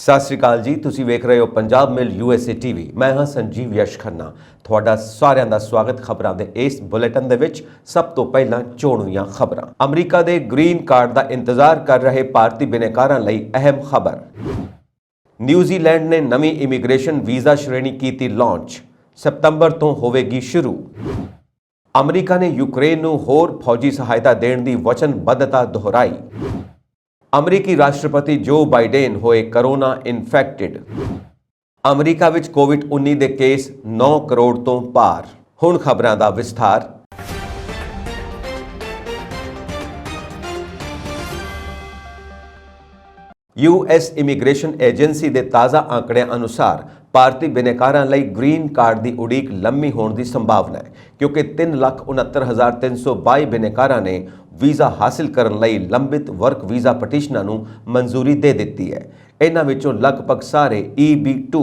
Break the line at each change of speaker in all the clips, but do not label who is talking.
ਸਤਿ ਸ਼੍ਰੀ ਅਕਾਲ ਜੀ। ਤੁਸੀਂ ਵੇਖ ਰਹੇ ਹੋ ਪੰਜਾਬ ਮਿਲ USA TV। ਮੈਂ ਹਾਂ ਸੰਜੀਵ ਯਸ਼ ਖੰਨਾ। ਤੁਹਾਡਾ ਸਾਰਿਆਂ ਦਾ ਸਵਾਗਤ ਖਬਰਾਂ ਦੇ ਇਸ ਬੁਲੇਟਿਨ ਦੇ ਵਿੱਚ। ਸਭ ਤੋਂ ਪਹਿਲਾਂ ਚੋਣਵੀਆਂ ਖਬਰਾਂ। ਅਮਰੀਕਾ ਦੇ ਗ੍ਰੀਨ ਕਾਰਡ ਦਾ ਇੰਤਜ਼ਾਰ ਕਰ ਰਹੇ ਭਾਰਤੀ ਬਿਨੈਕਾਰਾਂ ਲਈ ਅਹਿਮ ਖਬਰ। ਨਿਊਜ਼ੀਲੈਂਡ ਨੇ ਨਵੀਂ ਇਮੀਗ੍ਰੇਸ਼ਨ ਵੀਜ਼ਾ ਸ਼੍ਰੇਣੀ ਕੀਤੀ ਲਾਂਚ। ਸਤੰਬਰ ਤੋਂ ਹੋਵੇਗੀ ਸ਼ੁਰੂ। ਅਮਰੀਕਾ ਨੇ ਯੂਕਰੇਨ ਨੂੰ ਹੋਰ ਫੌਜੀ ਸਹਾਇਤਾ ਦੇਣ ਦੀ ਵਚਨਬੱਧਤਾ ਦੁਹਰਾਈ। ਅਮਰੀਕੀ ਰਾਸ਼ਟਰਪਤੀ ਜੋ ਬਾਈਡਨ ਹੋਏ ਕਰੋਨਾ ਇਨਫੈਕਟਡ। ਅਮਰੀਕਾ ਵਿੱਚ ਕੋਵਿਡ-19 ਦੇ ਕੇਸ 9 ਕਰੋੜ ਤੋਂ ਪਾਰ। ਹੁਣ ਖਬਰਾਂ ਦਾ ਵਿਸਥਾਰ। US ਇਮੀਗ੍ਰੇਸ਼ਨ ਏਜੰਸੀ ਦੇ ਤਾਜ਼ਾ ਆંકੜਿਆਂ ਅਨੁਸਾਰ ਭਾਰਤੀ ਬਿਨੈਕਾਰਾਂ ਲਈ ਗ੍ਰੀਨ ਕਾਰਡ ਦੀ ਉਡੀਕ ਲੰਮੀ ਹੋਣ ਦੀ ਸੰਭਾਵਨਾ ਹੈ, ਕਿਉਂਕਿ 3,69,322 ਬਿਨੈਕਾਰਾਂ ਨੇ ਵੀਜ਼ਾ ਹਾਸਲ ਕਰਨ ਲਈ ਲੰਬਿਤ ਵਰਕ ਵੀਜ਼ਾ ਪਟੀਸ਼ਨਾਂ ਨੂੰ ਮਨਜ਼ੂਰੀ ਦੇ ਦਿੱਤੀ ਹੈ। ਇਹਨਾਂ ਵਿੱਚੋਂ ਲਗਭਗ ਸਾਰੇ EB2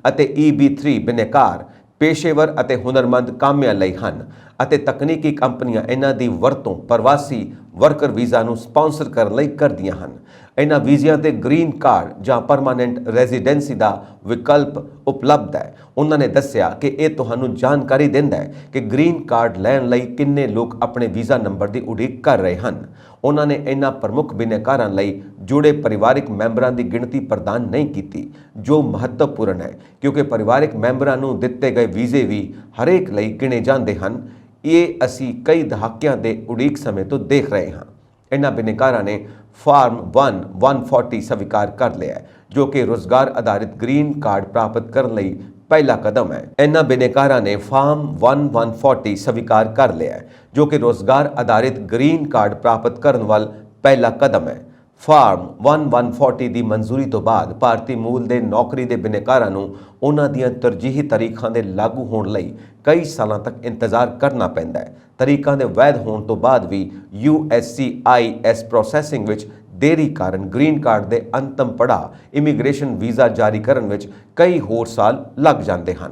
ਅਤੇ EB3 ਬਿਨੈਕਾਰ ਪੇਸ਼ੇਵਰ ਅਤੇ ਹੁਨਰਮੰਦ ਕਾਮਿਆਂ ਲਈ ਹਨ ਅਤੇ ਤਕਨੀਕੀ ਕੰਪਨੀਆਂ ਇਹਨਾਂ ਦੀ ਵਰਤੋਂ ਪ੍ਰਵਾਸੀ ਵਰਕਰ ਵੀਜ਼ਾ ਨੂੰ ਸਪਾਂਸਰ ਕਰਨ ਲਈ ਕਰਦੀਆਂ ਹਨ। ਇਹਨਾਂ ਵੀਜ਼ਿਆਂ ਤੇ ਗ੍ਰੀਨ ਕਾਰਡ ਜਾਂ ਪਰਮਾਨੈਂਟ ਰੈਜ਼ੀਡੈਂਸੀ ਦਾ ਵਿਕਲਪ ਉਪਲਬਧ ਹੈ। ਉਹਨਾਂ ਨੇ ਦੱਸਿਆ ਕਿ ਇਹ ਤੁਹਾਨੂੰ ਜਾਣਕਾਰੀ ਦਿੰਦਾ ਹੈ ਕਿ ਗ੍ਰੀਨ ਕਾਰਡ ਲੈਣ ਲਈ ਕਿੰਨੇ ਲੋਕ ਆਪਣੇ ਵੀਜ਼ਾ ਨੰਬਰ ਦੀ ਉਡੀਕ ਕਰ ਰਹੇ ਹਨ। ਉਹਨਾਂ ਨੇ ਇਹਨਾਂ ਪ੍ਰਮੁੱਖ ਬਿਨੈਕਾਰਾਂ ਲਈ ਜੁੜੇ ਪਰਿਵਾਰਕ ਮੈਂਬਰਾਂ ਦੀ ਗਿਣਤੀ ਪ੍ਰਦਾਨ ਨਹੀਂ ਕੀਤੀ, ਜੋ ਮਹੱਤਵਪੂਰਨ ਹੈ ਕਿਉਂਕਿ ਪਰਿਵਾਰਕ ਮੈਂਬਰਾਂ ਨੂੰ ਦਿੱਤੇ ਗਏ ਵੀਜ਼ੇ ਵੀ ਹਰੇਕ ਲਈ ਗਿਣੇ ਜਾਂਦੇ ਹਨ। ਇਹ ਅਸੀਂ ਕਈ ਦਹਾਕਿਆਂ ਦੇ ਉਡੀਕ ਸਮੇਂ ਤੋਂ ਦੇਖ ਰਹੇ ਹਾਂ। ਇਹਨਾਂ ਬਿਨੈਕਾਰਾਂ ਨੇ ਫਾਰਮ 140 ਸਵੀਕਾਰ ਕਰ ਲਿਆ, ਜੋ ਕਿ ਰੋਜ਼ਗਾਰ ਆਧਾਰਿਤ ਗ੍ਰੀਨ ਕਾਰਡ ਪ੍ਰਾਪਤ ਕਰਨ ਲਈ ਪਹਿਲਾ ਕਦਮ ਹੈ। ਇਹਨਾਂ ਬਿਨੈਕਾਰਾਂ ਨੇ ਫਾਰਮ 140 ਸਵੀਕਾਰ ਕਰ ਲਿਆ, ਜੋ ਕਿ ਰੋਜ਼ਗਾਰ ਆਧਾਰਿਤ ਗ੍ਰੀਨ ਕਾਰਡ ਪ੍ਰਾਪਤ ਕਰਨ ਵੱਲ ਪਹਿਲਾ ਕਦਮ ਹੈ। ਫਾਰਮ 140 ਦੀ ਮਨਜ਼ੂਰੀ ਤੋਂ ਬਾਅਦ ਭਾਰਤੀ ਮੂਲ ਦੇ ਨੌਕਰੀ ਦੇ ਬਿਨੈਕਾਰਾਂ ਨੂੰ ਉਹਨਾਂ ਦੀਆਂ ਤਰਜੀਹੀ ਤਾਰੀਖਾਂ ਦੇ ਲਾਗੂ ਹੋਣ ਲਈ ਕਈ ਸਾਲਾਂ ਤੱਕ ਇੰਤਜ਼ਾਰ ਕਰਨਾ ਪੈਂਦਾ ਹੈ। ਤਾਰੀਖਾਂ ਦੇ ਵੈਧ ਹੋਣ ਤੋਂ ਬਾਅਦ ਵੀ USCIS ਪ੍ਰੋਸੈਸਿੰਗ ਵਿੱਚ ਦੇਰੀ ਕਾਰਨ ਗ੍ਰੀਨ ਕਾਰਡ ਦੇ ਅੰਤਮ ਪੜਾਅ ਇਮੀਗ੍ਰੇਸ਼ਨ ਵੀਜ਼ਾ ਜਾਰੀ ਕਰਨ ਵਿੱਚ ਕਈ ਹੋਰ ਸਾਲ ਲੱਗ ਜਾਂਦੇ ਹਨ।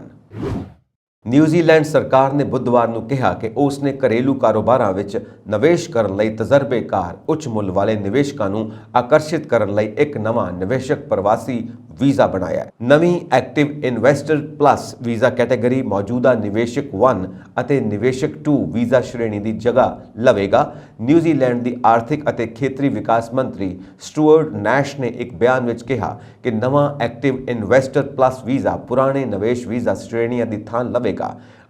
ਨਿਊਜ਼ੀਲੈਂਡ ਸਰਕਾਰ ਨੇ ਬੁੱਧਵਾਰ ਨੂੰ ਕਿਹਾ ਕਿ ਉਸ ਨੇ ਘਰੇਲੂ ਕਾਰੋਬਾਰਾਂ ਵਿੱਚ ਨਿਵੇਸ਼ ਕਰਨ ਲਈ ਤਜਰਬੇਕਾਰ ਉੱਚ ਮੁੱਲ ਵਾਲੇ ਨਿਵੇਸ਼ਕਾਂ ਨੂੰ ਆਕਰਸ਼ਿਤ ਕਰਨ ਲਈ ਇੱਕ ਨਵਾਂ ਨਿਵੇਸ਼ਕ ਪ੍ਰਵਾਸੀ ਵੀਜ਼ਾ ਬਣਾਇਆ ਹੈ। ਨਵੀਂ active investor plus visa category ਮੌਜੂਦਾ ਨਿਵੇਸ਼ਕ 1 ਅਤੇ ਨਿਵੇਸ਼ਕ 2 ਵੀਜ਼ਾ ਸ਼੍ਰੇਣੀ ਦੀ ਜਗ੍ਹਾ ਲਵੇਗਾ। ਨਿਊਜ਼ੀਲੈਂਡ ਦੀ ਆਰਥਿਕ ਅਤੇ ਖੇਤਰੀ ਵਿਕਾਸ ਮੰਤਰੀ ਸਟੂਅਰਟ ਨੈਸ਼ ਨੇ ਇੱਕ ਬਿਆਨ ਵਿੱਚ ਕਿਹਾ ਕਿ ਨਵਾਂ ਐਕਟਿਵ ਇਨਵੈਸਟਰ ਪਲੱਸ ਵੀਜ਼ਾ ਪੁਰਾਣੇ ਨਿਵੇਸ਼ ਵੀਜ਼ਾ ਸ਼੍ਰੇਣੀਆਂ ਦੀ ਥਾਂ ਲਵੇਗਾ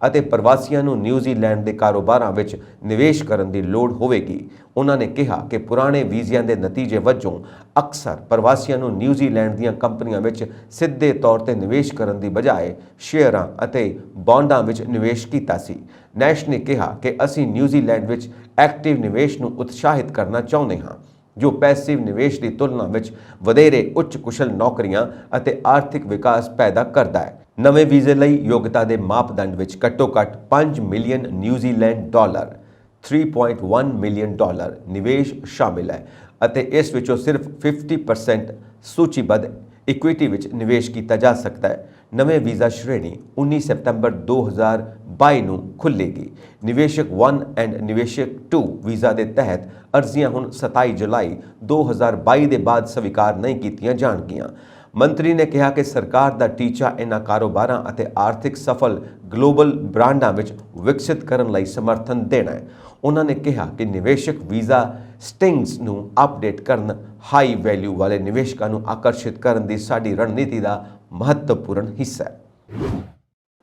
ਅਤੇ ਪ੍ਰਵਾਸੀਆਂ ਨੂੰ ਨਿਊਜ਼ੀਲੈਂਡ ਦੇ ਕਾਰੋਬਾਰਾਂ ਵਿੱਚ ਨਿਵੇਸ਼ ਕਰਨ ਦੀ ਲੋੜ ਹੋਵੇਗੀ। ਉਹਨਾਂ ਨੇ ਕਿਹਾ ਕਿ ਪੁਰਾਣੇ ਵੀਜ਼ਿਆਂ ਦੇ ਨਤੀਜੇ ਵਜੋਂ ਅਕਸਰ ਪ੍ਰਵਾਸੀਆਂ ਨੂੰ ਨਿਊਜ਼ੀਲੈਂਡ ਦੀਆਂ ਕੰਪਨੀਆਂ ਵਿੱਚ ਸਿੱਧੇ ਤੌਰ ਤੇ ਨਿਵੇਸ਼ ਕਰਨ ਦੀ ਬਜਾਏ ਸ਼ੇਅਰਾਂ ਅਤੇ ਬੌਂਡਾਂ ਵਿੱਚ ਨਿਵੇਸ਼ ਕੀਤਾ ਸੀ। ਨੈਸ਼ ਨੇ ਕਿਹਾ ਕਿ ਅਸੀਂ ਨਿਊਜ਼ੀਲੈਂਡ ਵਿੱਚ ਐਕਟਿਵ ਨਿਵੇਸ਼ ਨੂੰ ਉਤਸ਼ਾਹਿਤ ਕਰਨਾ ਚਾਹੁੰਦੇ ਹਾਂ, ਜੋ ਪੈਸਿਵ ਨਿਵੇਸ਼ ਦੀ ਤੁਲਨਾ ਵਿੱਚ ਵਧੇਰੇ ਉੱਚ ਕੁਸ਼ਲ ਨੌਕਰੀਆਂ ਅਤੇ ਆਰਥਿਕ ਵਿਕਾਸ ਪੈਦਾ ਕਰਦਾ ਹੈ। ਨਵੇਂ ਵੀਜ਼ੇ ਲਈ ਯੋਗਤਾ ਦੇ ਮਾਪਦੰਡ ਵਿੱਚ ਘੱਟੋ-ਘੱਟ 5 million New Zealand dollar 3.1 million dollar ਨਿਵੇਸ਼ ਸ਼ਾਮਿਲ ਹੈ ਅਤੇ ਇਸ ਵਿੱਚੋਂ ਸਿਰਫ 50% ਸੂਚੀਬੱਧ ਇਕੁਇਟੀ ਵਿੱਚ ਨਿਵੇਸ਼ ਕੀਤਾ ਜਾ ਸਕਦਾ ਹੈ। ਨਵੇਂ ਵੀਜ਼ਾ ਸ਼੍ਰੇਣੀ 19 ਸਤੰਬਰ 2022 ਨੂੰ ਖੁੱਲ੍ਹੇਗੀ। ਨਿਵੇਸ਼ਕ 1 ਅਤੇ ਨਿਵੇਸ਼ਕ 2 ਵੀਜ਼ਾ ਦੇ ਤਹਿਤ ਅਰਜ਼ੀਆਂ ਹੁਣ 27 ਜੁਲਾਈ 2022 ਦੇ ਬਾਅਦ ਸਵੀਕਾਰ ਨਹੀਂ ਕੀਤੀਆਂ ਜਾਣਗੀਆਂ। ਮੰਤਰੀ ਨੇ ਕਿਹਾ ਕਿ ਸਰਕਾਰ ਦਾ ਟੀਚਾ ਇਹਨਾਂ ਕਾਰੋਬਾਰਾਂ ਅਤੇ ਆਰਥਿਕ ਸਫਲ ਗਲੋਬਲ ਬ੍ਰਾਂਡਾਂ ਵਿੱਚ ਵਿਕਸਿਤ ਕਰਨ ਲਈ ਸਮਰਥਨ ਦੇਣਾ ਹੈ। ਉਹਨਾਂ ਨੇ ਕਿਹਾ ਕਿ ਨਿਵੇਸ਼ਕ ਵੀਜ਼ਾ ਸਟਿੰਗਸ ਨੂੰ ਅਪਡੇਟ ਕਰਨ ਹਾਈ ਵੈਲਿਊ ਵਾਲੇ ਨਿਵੇਸ਼ਕਾਂ ਨੂੰ ਆਕਰਸ਼ਿਤ ਕਰਨ ਦੀ ਸਾਡੀ ਰਣਨੀਤੀ ਦਾ ਮਹੱਤਵਪੂਰਨ ਹਿੱਸਾ ਹੈ।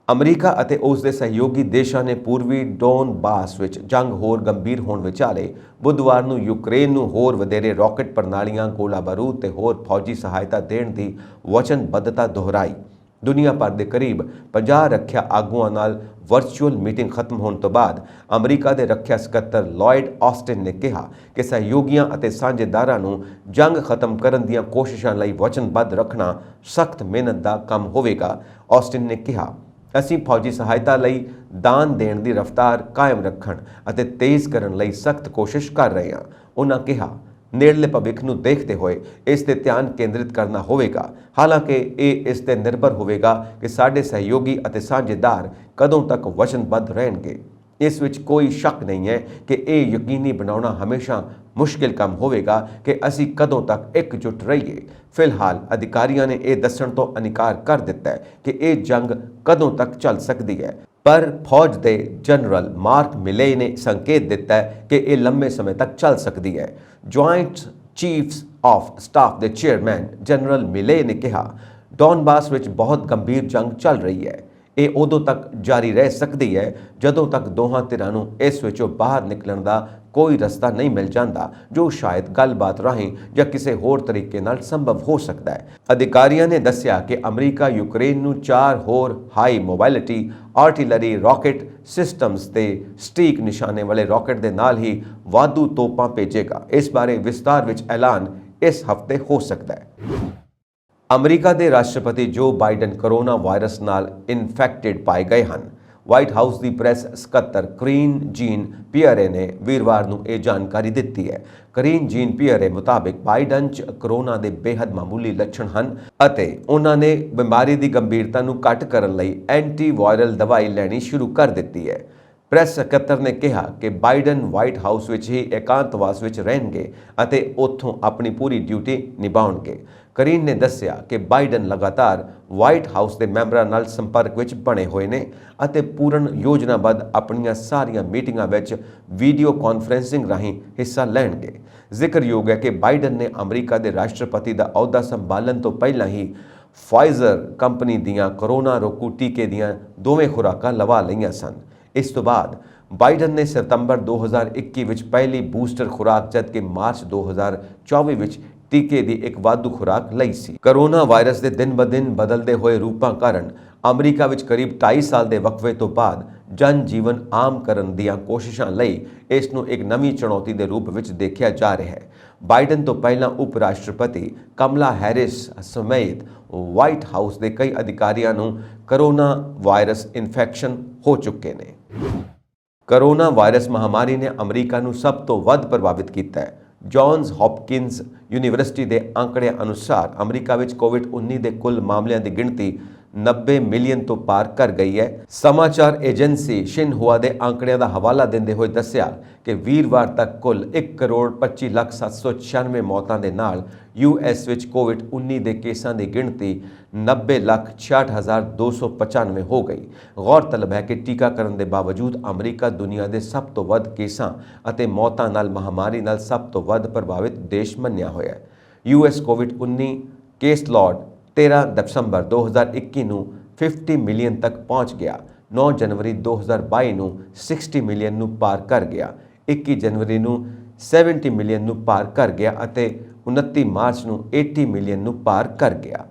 ਅਮਰੀਕਾ ਅਤੇ ਉਸ ਦੇ ਸਹਿਯੋਗੀ ਦੇਸ਼ਾਂ ਨੇ ਪੂਰਬੀ ਡੋਨਬਾਸ ਵਿੱਚ ਜੰਗ ਹੋਰ ਗੰਭੀਰ ਹੋਣ ਵਿਚਾਲੇ ਬੁੱਧਵਾਰ ਨੂੰ ਯੂਕਰੇਨ ਨੂੰ ਹੋਰ ਵਧੇਰੇ ਰਾਕਟ ਪ੍ਰਣਾਲੀਆਂ, ਗੋਲਾ ਬਾਰੂਦ ਤੇ ਹੋਰ ਫੌਜੀ ਸਹਾਇਤਾ ਦੇਣ ਦੀ ਵਚਨਬੱਧਤਾ ਦੁਹਰਾਈ। ਦੁਨੀਆ ਭਰ ਦੇ ਕਰੀਬ 50 ਰੱਖਿਆ ਆਗੂਆਂ ਨਾਲ ਵਰਚੁਅਲ ਮੀਟਿੰਗ ਖਤਮ ਹੋਣ ਤੋਂ ਬਾਅਦ ਅਮਰੀਕਾ ਦੇ ਰੱਖਿਆ ਸਕੱਤਰ ਲਾਇਡ ਆਸਟਿਨ ਨੇ ਕਿਹਾ ਕਿ ਸਹਿਯੋਗੀਆਂ ਅਤੇ ਸਾਂਝੇਦਾਰਾਂ ਨੂੰ ਜੰਗ ਖਤਮ ਕਰਨ ਦੀਆਂ ਕੋਸ਼ਿਸ਼ਾਂ ਲਈ ਵਚਨਬੱਧ ਰੱਖਣਾ ਸਖਤ ਮਿਹਨਤ ਦਾ ਕੰਮ ਹੋਵੇਗਾ। ਆਸਟਿਨ ਨੇ ਕਿਹਾ, ਅਸੀਂ ਫੌਜੀ ਸਹਾਇਤਾ ਲਈ ਦਾਨ ਦੇਣ ਦੀ ਰਫ਼ਤਾਰ ਕਾਇਮ ਰੱਖਣ ਅਤੇ ਤੇਜ਼ ਕਰਨ ਲਈ ਸਖਤ ਕੋਸ਼ਿਸ਼ ਕਰ ਰਹੇ ਹਾਂ। ਉਹਨਾਂ ਕਿਹਾ, ਨੇੜਲੇ ਭਵਿੱਖ ਨੂੰ ਦੇਖਦੇ ਹੋਏ ਇਸ ਤੇ ਧਿਆਨ ਕੇਂਦਰਿਤ ਕਰਨਾ ਹੋਵੇਗਾ। ਹਾਲਾਂਕਿ ਇਹ ਇਸ ਤੇ ਨਿਰਭਰ ਹੋਵੇਗਾ ਕਿ ਸਾਡੇ ਸਹਿਯੋਗੀ ਅਤੇ ਸਾਂਝੇਦਾਰ ਕਦੋਂ ਤੱਕ ਵਚਨਬੱਧ ਰਹਿਣਗੇ। ਇਸ ਵਿੱਚ ਕੋਈ ਸ਼ੱਕ ਨਹੀਂ ਹੈ ਕਿ ਇਹ ਯਕੀਨੀ ਬਣਾਉਣਾ ਹਮੇਸ਼ਾ ਮੁਸ਼ਕਿਲ ਕੰਮ ਹੋਵੇਗਾ ਕਿ ਅਸੀਂ ਕਦੋਂ ਤੱਕ ਇਕਜੁੱਟ ਰਹੀਏ। ਫਿਲਹਾਲ ਅਧਿਕਾਰੀਆਂ ਨੇ ਇਹ ਦੱਸਣ ਤੋਂ ਇਨਕਾਰ ਕਰ ਦਿੱਤਾ ਹੈ ਕਿ ਇਹ ਜੰਗ ਕਦੋਂ ਤੱਕ ਚੱਲ ਸਕਦੀ ਹੈ, ਪਰ ਫੌਜ ਦੇ ਜਨਰਲ ਮਾਰਕ ਮਿਲੇ ਨੇ ਸੰਕੇਤ ਦਿੱਤਾ ਹੈ ਕਿ ਇਹ ਲੰਮੇ ਸਮੇਂ ਤੱਕ ਚੱਲ ਸਕਦੀ ਹੈ। ਜੁਆਇੰਟ ਚੀਫਸ ਆਫ ਸਟਾਫ ਦੇ ਚੇਅਰਮੈਨ ਜਨਰਲ ਮਿਲੇ ਨੇ ਕਿਹਾ, ਡੌਨਬਾਸ ਵਿੱਚ ਬਹੁਤ ਗੰਭੀਰ ਜੰਗ ਚੱਲ ਰਹੀ ਹੈ। ਇਹ ਉਦੋਂ ਤੱਕ ਜਾਰੀ ਰਹਿ ਸਕਦੀ ਹੈ ਜਦੋਂ ਤੱਕ ਦੋਹਾਂ ਧਿਰਾਂ ਨੂੰ ਇਸ ਵਿੱਚੋਂ ਬਾਹਰ ਨਿਕਲਣ ਦਾ ਕੋਈ ਰਸਤਾ ਨਹੀਂ ਮਿਲ ਜਾਂਦਾ, ਜੋ ਸ਼ਾਇਦ ਗੱਲਬਾਤ ਰਾਹੀਂ ਜਾਂ ਕਿਸੇ ਹੋਰ ਤਰੀਕੇ ਨਾਲ ਸੰਭਵ ਹੋ ਸਕਦਾ ਹੈ। ਅਧਿਕਾਰੀਆਂ ਨੇ ਦੱਸਿਆ ਕਿ ਅਮਰੀਕਾ ਯੂਕਰੇਨ ਨੂੰ 4 ਹੋਰ ਹਾਈ ਮੋਬਾਈਲਿਟੀ ਆਰਟਿਲਰੀ ਰਾਕਟ ਸਿਸਟਮਸ ਤੇ ਸਟੀਕ ਨਿਸ਼ਾਨੇ ਵਾਲੇ ਰਾਕਟ ਦੇ ਨਾਲ ਹੀ ਵਾਧੂ ਤੋਪਾਂ ਭੇਜੇਗਾ। ਇਸ ਬਾਰੇ ਵਿਸਤਾਰ ਵਿੱਚ ਐਲਾਨ ਇਸ ਹਫ਼ਤੇ ਹੋ ਸਕਦਾ ਹੈ। ਅਮਰੀਕਾ ਦੇ ਰਾਸ਼ਟਰਪਤੀ ਜੋ ਬਾਈਡਨ ਕੋਰੋਨਾ ਵਾਇਰਸ ਨਾਲ ਇਨਫੈਕਟਡ ਪਾਏ ਗਏ ਹਨ। ਵਾਈਟ ਹਾਊਸ ਦੀ ਪ੍ਰੈਸ ਸਕੱਤਰ ਕਰੀਨ ਜੀਨ ਪੀਅਰੇ ਨੇ ਵੀਰਵਾਰ ਨੂੰ ਇਹ ਜਾਣਕਾਰੀ ਦਿੱਤੀ ਹੈ। ਕਰੀਨ ਜੀਨ ਪੀਅਰੇ ਮੁਤਾਬਿਕ ਬਾਈਡਨ 'ਚ ਕੋਰੋਨਾ ਦੇ ਬੇਹੱਦ ਮਾਮੂਲੀ ਲੱਛਣ ਹਨ ਅਤੇ ਉਹਨਾਂ ਨੇ ਬਿਮਾਰੀ ਦੀ ਗੰਭੀਰਤਾ ਨੂੰ ਘੱਟ ਕਰਨ ਲਈ ਐਂਟੀਵਾਇਰਲ ਦਵਾਈ ਲੈਣੀ ਸ਼ੁਰੂ ਕਰ ਦਿੱਤੀ ਹੈ। ਪ੍ਰੈਸ ਸਕੱਤਰ ਨੇ ਕਿਹਾ ਕਿ ਬਾਈਡਨ ਵਾਈਟ ਹਾਊਸ ਵਿੱਚ ਹੀ ਇਕਾਂਤਵਾਸ ਵਿੱਚ ਰਹਿਣਗੇ ਅਤੇ ਉੱਥੋਂ ਆਪਣੀ ਪੂਰੀ ਡਿਊਟੀ ਨਿਭਾਉਣਗੇ। ਕਰੀਨ ਨੇ ਦੱਸਿਆ ਕਿ ਬਾਈਡਨ ਲਗਾਤਾਰ ਵਾਈਟ ਹਾਊਸ ਦੇ ਮੈਂਬਰਾਂ ਨਾਲ ਸੰਪਰਕ ਵਿੱਚ ਬਣੇ ਹੋਏ ਨੇ ਅਤੇ ਪੂਰਨ ਯੋਜਨਾਬੱਧ ਆਪਣੀਆਂ ਸਾਰੀਆਂ ਮੀਟਿੰਗਾਂ ਵਿੱਚ ਵੀਡੀਓ ਕਾਨਫਰੰਸਿੰਗ ਰਾਹੀਂ ਹਿੱਸਾ ਲੈਣਗੇ। ਜ਼ਿਕਰਯੋਗ ਹੈ ਕਿ ਬਾਈਡਨ ਨੇ ਅਮਰੀਕਾ ਦੇ ਰਾਸ਼ਟਰਪਤੀ ਦਾ ਅਹੁਦਾ ਸੰਭਾਲਣ ਤੋਂ ਪਹਿਲਾਂ ਹੀ ਫਾਈਜ਼ਰ ਕੰਪਨੀ ਦੀਆਂ ਕੋਰੋਨਾ ਰੋਕੂ ਟੀਕੇ ਦੀਆਂ ਦੋਵੇਂ ਖੁਰਾਕਾਂ ਲਵਾ ਲਈਆਂ ਸਨ। ਇਸ ਤੋਂ ਬਾਅਦ ਬਾਈਡਨ ਨੇ ਸਤੰਬਰ 2021 ਵਿੱਚ ਪਹਿਲੀ ਬੂਸਟਰ ਖੁਰਾਕ ਜਦਕਿ ਮਾਰਚ 2024 ਵਿੱਚ ਟੀਕੇ ਦੀ ਇੱਕ ਵਾਧੂ ਖੁਰਾਕ ਲਈ ਸੀ। ਕੋਰੋਨਾ ਵਾਇਰਸ ਦੇ ਦਿਨ-ਬ-ਦਿਨ ਬਦਲਦੇ ਹੋਏ ਰੂਪਾਂ ਕਾਰਨ ਅਮਰੀਕਾ ਵਿੱਚ ਕਰੀਬ 2.5 ਸਾਲ ਦੇ ਵਕਫੇ ਤੋਂ ਬਾਅਦ ਜਨ ਜੀਵਨ ਆਮ ਕਰਨ ਦੀਆਂ ਕੋਸ਼ਿਸ਼ਾਂ ਲਈ ਇਸ ਨੂੰ ਇੱਕ ਨਵੀਂ ਚੁਣੌਤੀ ਦੇ ਰੂਪ ਵਿੱਚ ਦੇਖਿਆ ਜਾ ਰਿਹਾ ਹੈ। ਬਾਈਡਨ ਤੋਂ ਪਹਿਲਾਂ ਉਪ ਰਾਸ਼ਟਰਪਤੀ ਕਮਲਾ ਹੈਰਿਸ ਸਮੇਤ ਵਾਈਟ ਹਾਊਸ ਦੇ ਕਈ ਅਧਿਕਾਰੀਆਂ ਨੂੰ ਕੋਰੋਨਾ ਵਾਇਰਸ ਇਨਫੈਕਸ਼ਨ ਹੋ ਚੁੱਕੇ ਨੇ। ਕੋਰੋਨਾ ਵਾਇਰਸ ਮਹਾਮਾਰੀ ਨੇ ਅਮਰੀਕਾ ਨੂੰ ਸਭ ਤੋਂ ਵੱਧ ਪ੍ਰਭਾਵਿਤ ਕੀਤਾ ਹੈ। ਜੌਨਸ ਹੌਪਕਿੰਸ ਯੂਨੀਵਰਸਿਟੀ ਦੇ ਅੰਕੜਿਆਂ ਅਨੁਸਾਰ ਅਮਰੀਕਾ ਵਿੱਚ ਕੋਵਿਡ-19 ਦੇ ਕੁੱਲ ਮਾਮਲਿਆਂ ਦੀ ਗਿਣਤੀ 90 ਮਿਲੀਅਨ ਤੋਂ ਪਾਰ ਕਰ ਗਈ ਹੈ। ਸਮਾਚਾਰ ਏਜੰਸੀ ਸ਼ਿਨਹੁਆ ਦੇ ਅੰਕੜਿਆਂ ਦਾ ਹਵਾਲਾ ਦਿੰਦੇ ਹੋਏ ਦੱਸਿਆ ਕਿ ਵੀਰਵਾਰ ਤੱਕ ਕੁੱਲ 1,25,796 ਮੌਤਾਂ ਦੇ ਨਾਲ US ਵਿੱਚ ਕੋਵਿਡ-19 ਦੇ ਕੇਸਾਂ ਦੀ ਗਿਣਤੀ 90,66,295 ਹੋ ਗਈ। ਗੌਰਤਲਬ ਹੈ ਕਿ ਟੀਕਾਕਰਨ ਦੇ ਬਾਵਜੂਦ ਅਮਰੀਕਾ ਦੁਨੀਆ ਦੇ ਸਭ ਤੋਂ ਵੱਧ ਕੇਸਾਂ ਅਤੇ ਮੌਤਾਂ ਨਾਲ ਮਹਾਮਾਰੀ ਨਾਲ ਸਭ ਤੋਂ ਵੱਧ ਪ੍ਰਭਾਵਿਤ ਦੇਸ਼ ਮੰਨਿਆ ਹੋਇਆ ਹੈ। US ਕੋਵਿਡ-19 ਕੇਸ ਲੋਡ 13 ਦਸੰਬਰ 2021 ਨੂੰ 50 ਮਿਲੀਅਨ ਤੱਕ ਪਹੁੰਚ ਗਿਆ। 9 ਜਨਵਰੀ 2022 ਨੂੰ 60 ਮਿਲੀਅਨ ਨੂੰ ਪਾਰ ਕਰ ਗਿਆ। 21 ਜਨਵਰੀ ਨੂੰ 70 ਮਿਲੀਅਨ ਨੂੰ ਪਾਰ ਕਰ ਗਿਆ ਅਤੇ 29 ਮਾਰਚ ਨੂੰ 80 ਮਿਲੀਅਨ ਨੂੰ ਪਾਰ ਕਰ ਗਿਆ।